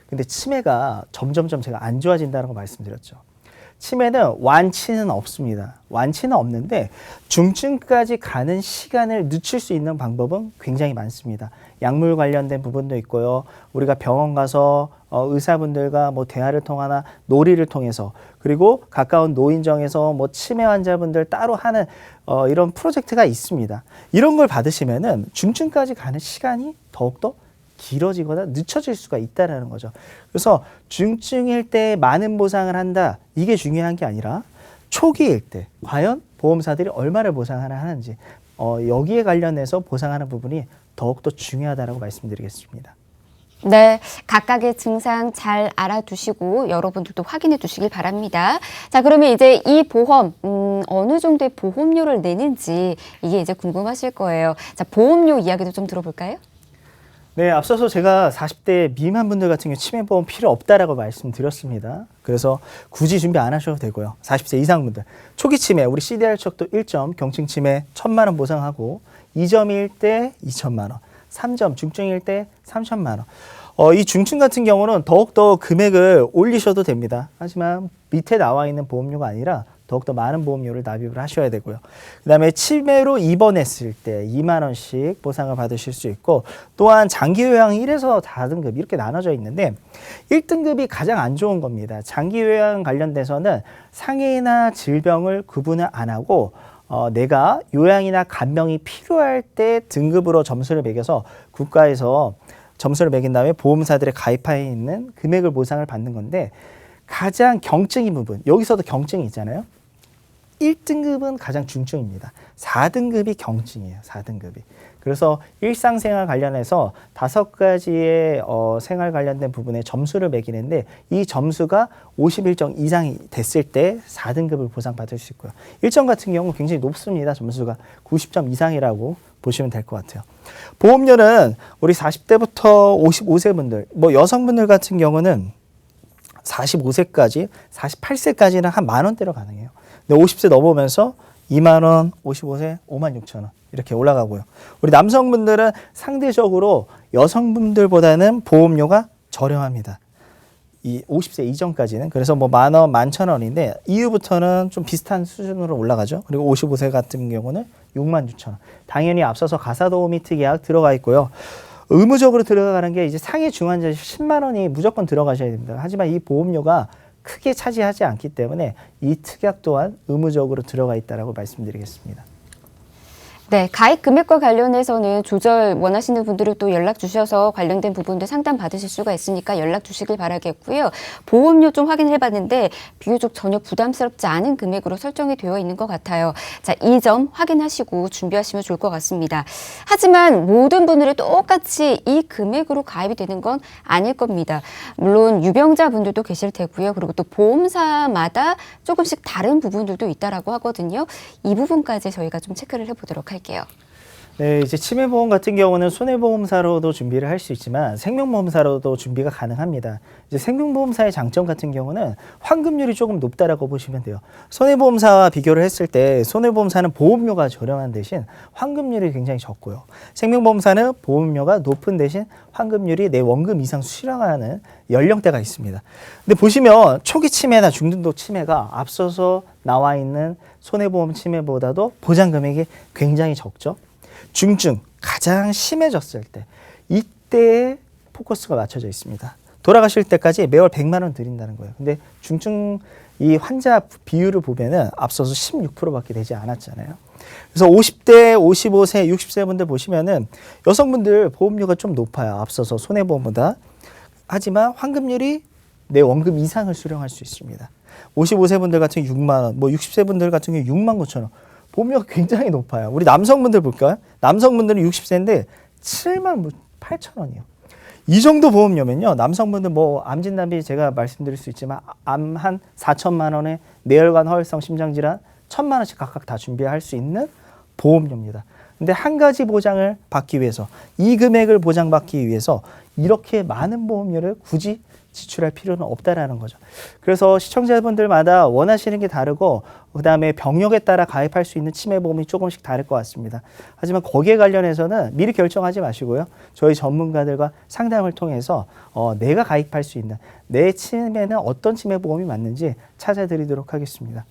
근데 치매가 점점점 제가 안 좋아진다고 말씀드렸죠. 치매는 완치는 없습니다. 완치는 없는데 중증까지 가는 시간을 늦출 수 있는 방법은 굉장히 많습니다. 약물 관련된 부분도 있고요. 우리가 병원 가서 의사분들과 뭐 대화를 통하나 놀이를 통해서 그리고 가까운 노인정에서 뭐 치매 환자분들 따로 하는 이런 프로젝트가 있습니다. 이런 걸 받으시면은 중증까지 가는 시간이 더욱더 길어지거나 늦춰질 수가 있다는 거죠. 그래서 중증일 때 많은 보상을 한다. 이게 중요한 게 아니라 초기일 때 과연 보험사들이 얼마를 보상하나 하는지 여기에 관련해서 보상하는 부분이 더욱더 중요하다고 말씀드리겠습니다. 네, 각각의 증상 잘 알아두시고 여러분들도 확인해 두시길 바랍니다. 자, 그러면 이제 이 보험 어느 정도의 보험료를 내는지 이게 이제 궁금하실 거예요. 자, 보험료 이야기도 좀 들어볼까요? 네, 앞서서 제가 40대 미만 분들 같은 경우 치매보험 필요 없다라고 말씀드렸습니다. 그래서 굳이 준비 안 하셔도 되고요. 40세 이상 분들 초기 치매 우리 CDR 척도 1점 경증 치매 1,000만 원 보상하고 2점일 때 2천만 원, 3점 중증일 때 3천만 원. 이 중증 같은 경우는 더욱더 금액을 올리셔도 됩니다. 하지만 밑에 나와 있는 보험료가 아니라 더욱더 많은 보험료를 납입을 하셔야 되고요. 그 다음에 치매로 입원했을 때 2만 원씩 보상을 받으실 수 있고 또한 장기요양 1에서 4등급 이렇게 나눠져 있는데 1등급이 가장 안 좋은 겁니다. 장기요양 관련돼서는 상해나 질병을 구분을 안 하고 내가 요양이나 간병이 필요할 때 등급으로 점수를 매겨서 국가에서 점수를 매긴 다음에 보험사들에 가입하여 있는 금액을 보상을 받는 건데 가장 경증인 부분, 여기서도 경증이 있잖아요. 1등급은 가장 중증입니다. 4등급이 경증이에요. 4등급이. 그래서 일상생활 관련해서 5가지의 생활 관련된 부분에 점수를 매기는데 이 점수가 51점 이상이 됐을 때 4등급을 보상받을 수 있고요. 1점 같은 경우 굉장히 높습니다. 점수가 90점 이상이라고 보시면 될 것 같아요. 보험료는 우리 40대부터 55세 분들, 뭐 여성분들 같은 경우는 45세까지, 48세까지는 한 10,000원대로 가능해요. 근데 50세 넘어오면서 2만 원, 55세 56,000원 이렇게 올라가고요. 우리 남성분들은 상대적으로 여성분들보다는 보험료가 저렴합니다. 이 50세 이전까지는 그래서 뭐 10,000원, 11,000원인데 이후부터는 좀 비슷한 수준으로 올라가죠. 그리고 55세 같은 경우는 66,000원. 당연히 앞서서 가사도우미 특약 들어가 있고요. 의무적으로 들어가는 게 이제 상해 중환자 10만 원이 무조건 들어가셔야 됩니다. 하지만 이 보험료가 크게 차지하지 않기 때문에 이 특약 또한 의무적으로 들어가 있다라고 말씀드리겠습니다. 네, 가입 금액과 관련해서는 조절 원하시는 분들은 또 연락 주셔서 관련된 부분도 상담 받으실 수가 있으니까 연락 주시길 바라겠고요. 보험료 좀 확인해 봤는데 비교적 전혀 부담스럽지 않은 금액으로 설정이 되어 있는 것 같아요. 자, 이 점 확인하시고 준비하시면 좋을 것 같습니다. 하지만 모든 분들이 똑같이 이 금액으로 가입이 되는 건 아닐 겁니다. 물론 유병자 분들도 계실 테고요. 그리고 또 보험사마다 조금씩 다른 부분들도 있다라고 하거든요. 이 부분까지 저희가 좀 체크를 해보도록 할게요. 네, 이제 치매보험 같은 경우는 손해보험사로도 준비를 할 수 있지만 생명보험사로도 준비가 가능합니다. 이제 생명보험사의 장점 같은 경우는 환급률이 조금 높다라고 보시면 돼요. 손해보험사와 비교를 했을 때 손해보험사는 보험료가 저렴한 대신 환급률이 굉장히 적고요. 생명보험사는 보험료가 높은 대신 환급률이 내 원금 이상 수령하는 연령대가 있습니다. 근데 보시면 초기 치매나 중등도 치매가 앞서서 나와 있는 손해보험 치매보다도 보장 금액이 굉장히 적죠. 중증, 가장 심해졌을 때 이때에 포커스가 맞춰져 있습니다. 돌아가실 때까지 매월 100만 원 드린다는 거예요. 근데 중증 이 환자 비율을 보면은 앞서서 16%밖에 되지 않았잖아요. 그래서 50대, 55세, 60세 분들 보시면은 여성분들 보험료가 좀 높아요. 앞서서 손해보험보다. 하지만 환급률이 내 원금 이상을 수령할 수 있습니다. 55세 분들 같은 경우 6만 원, 뭐 60세 분들 같은 경우 6만 9천 원. 보험료가 굉장히 높아요. 우리 남성분들 볼까요? 남성분들은 60세인데 7만 8천 원이요. 이 정도 보험료면요. 남성분들 뭐 암진단비 제가 말씀드릴 수 있지만 암 한 4천만 원에 뇌혈관 허혈성 심장질환 1,000만 원씩 각각 다 준비할 수 있는 보험료입니다. 근데 한 가지 보장을 받기 위해서 이 금액을 보장받기 위해서 이렇게 많은 보험료를 굳이 지출할 필요는 없다라는 거죠. 그래서 시청자분들마다 원하시는 게 다르고 그다음에 병력에 따라 가입할 수 있는 치매보험이 조금씩 다를 것 같습니다. 하지만 거기에 관련해서는 미리 결정하지 마시고요. 저희 전문가들과 상담을 통해서 내가 가입할 수 있는 내 치매는 어떤 치매보험이 맞는지 찾아드리도록 하겠습니다.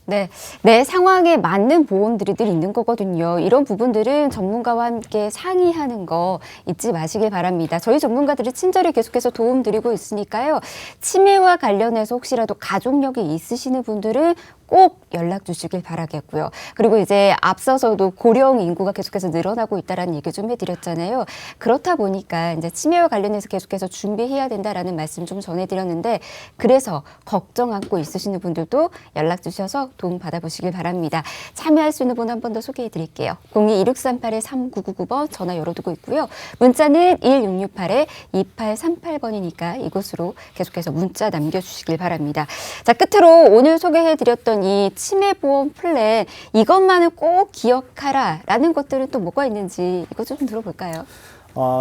네, 내 상황에 맞는 보험들이 늘 있는 거거든요. 이런 부분들은 전문가와 함께 상의하는 거 잊지 마시길 바랍니다. 저희 전문가들이 친절히 계속해서 도움드리고 있으니까요. 치매와 관련해서 혹시라도 가족력이 있으시는 분들은 꼭 연락 주시길 바라겠고요. 그리고 이제 앞서서도 고령 인구가 계속해서 늘어나고 있다라는 얘기 좀 해드렸잖아요. 그렇다 보니까 이제 치매와 관련해서 계속해서 준비해야 된다라는 말씀 좀 전해드렸는데 그래서 걱정 안고 있으시는 분들도 연락 주셔서 도움 받아보시길 바랍니다. 참여할 수 있는 번호 한 번 더 소개해 드릴게요. 02-2638-3999번 전화 열어두고 있고요. 문자는 1668-2838번이니까 이곳으로 계속해서 문자 남겨주시길 바랍니다. 자, 끝으로 오늘 소개해 드렸던 이 치매보험 플랜 이것만은 꼭 기억하라라는 것들은 또 뭐가 있는지 이것 좀 들어볼까요?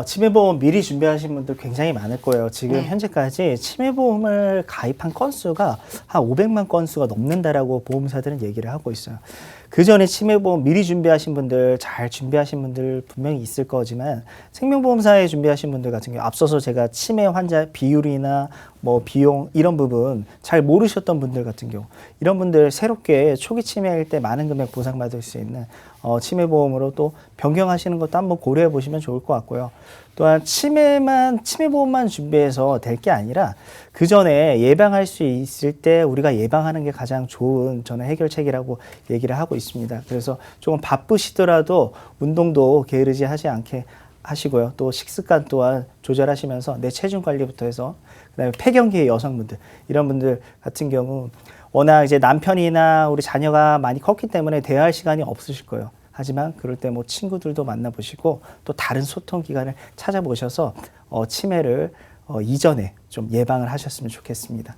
치매보험 미리 준비하신 분들 굉장히 많을 거예요. 지금 네. 현재까지 치매보험을 가입한 건수가 한 500만 건수가 넘는다라고 보험사들은 얘기를 하고 있어요. 그 전에 치매보험 미리 준비하신 분들, 잘 준비하신 분들 분명히 있을 거지만 생명보험사에 준비하신 분들 같은 경우 앞서서 제가 치매 환자 비율이나 뭐 비용 이런 부분 잘 모르셨던 분들 같은 경우 이런 분들 새롭게 초기 치매일 때 많은 금액 보상받을 수 있는 치매보험으로 또 변경하시는 것도 한번 고려해 보시면 좋을 것 같고요. 또한 치매보험만 준비해서 될 게 아니라 그 전에 예방할 수 있을 때 우리가 예방하는 게 가장 좋은 저는 해결책이라고 얘기를 하고 있습니다. 그래서 조금 바쁘시더라도 운동도 게으르지 하지 않게 하시고요. 또 식습관 또한 조절하시면서 내 체중 관리부터 해서 그다음에 폐경기의 여성분들 이런 분들 같은 경우 워낙 이제 남편이나 우리 자녀가 많이 컸기 때문에 대화할 시간이 없으실 거예요. 하지만 그럴 때 뭐 친구들도 만나보시고 또 다른 소통 기관을 찾아보셔서 치매를 이전에 좀 예방을 하셨으면 좋겠습니다.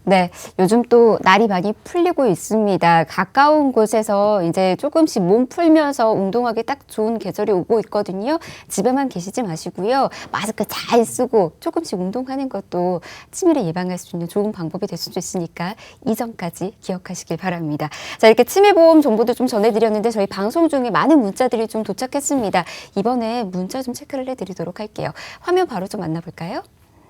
네, 요즘 또 날이 많이 풀리고 있습니다. 가까운 곳에서 이제 조금씩 몸 풀면서 운동하기 딱 좋은 계절이 오고 있거든요. 집에만 계시지 마시고요. 마스크 잘 쓰고 조금씩 운동하는 것도 치매를 예방할 수 있는 좋은 방법이 될 수도 있으니까 이 점까지 기억하시길 바랍니다. 자, 이렇게 치매보험 정보도 좀 전해드렸는데 저희 방송 중에 많은 문자들이 좀 도착했습니다. 이번에 문자 좀 체크를 해드리도록 할게요. 화면 바로 좀 만나볼까요?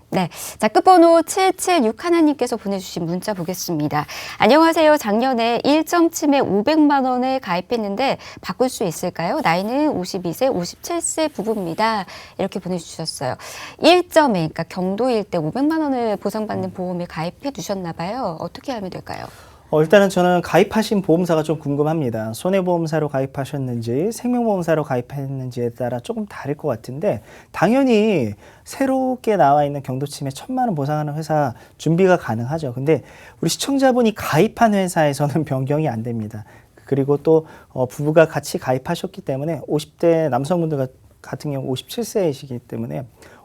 네. 자, 끝번호 7761님께서 보내주신 문자 보겠습니다. 안녕하세요. 작년에 일정 치매 500만 원에 가입했는데 바꿀 수 있을까요? 나이는 52세, 57세 부부입니다. 이렇게 보내주셨어요. 1점에, 그러니까 경도일 때 500만 원을 보상받는 보험에 가입해 두셨나 봐요. 어떻게 하면 될까요? 일단은 저는 가입하신 보험사가 좀 궁금합니다. 손해보험사로 가입하셨는지 생명보험사로 가입했는지에 따라 조금 다를 것 같은데 당연히 새롭게 나와 있는 경도치매 1,000만 원 보상하는 회사 준비가 가능하죠. 근데 우리 시청자분이 가입한 회사에서는 변경이 안 됩니다. 그리고 또 부부가 같이 가입하셨기 때문에 50대 남성분들 같은 경우 57세이시기 때문에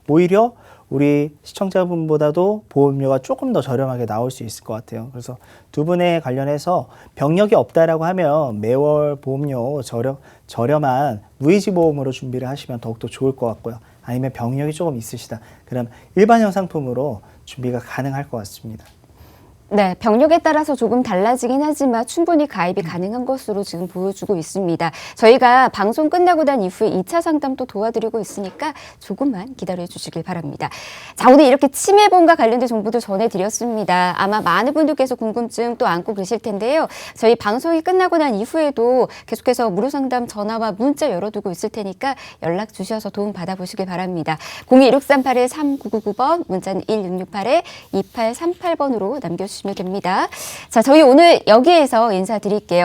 오히려 우리 시청자분보다도 보험료가 조금 더 저렴하게 나올 수 있을 것 같아요. 그래서 두 분에 관련해서 병력이 없다라고 하면 매월 보험료 저렴한 무해지 보험으로 준비를 하시면 더욱더 좋을 것 같고요. 아니면 병력이 조금 있으시다. 그럼 일반형 상품으로 준비가 가능할 것 같습니다. 네, 병력에 따라서 조금 달라지긴 하지만 충분히 가입이 가능한 것으로 지금 보여주고 있습니다. 저희가 방송 끝나고 난 이후에 2차 상담도 도와드리고 있으니까 조금만 기다려 주시길 바랍니다. 자, 오늘 이렇게 치매보험과 관련된 정보도 전해드렸습니다. 아마 많은 분들께서 궁금증 또 안고 계실 텐데요. 저희 방송이 끝나고 난 이후에도 계속해서 무료 상담 전화와 문자 열어두고 있을 테니까 연락 주셔서 도움 받아보시길 바랍니다. 02-1638-3999번, 문자는 1668-2838번으로 남겨주시면 됩니다. 자, 저희 오늘 여기에서 인사드릴게요.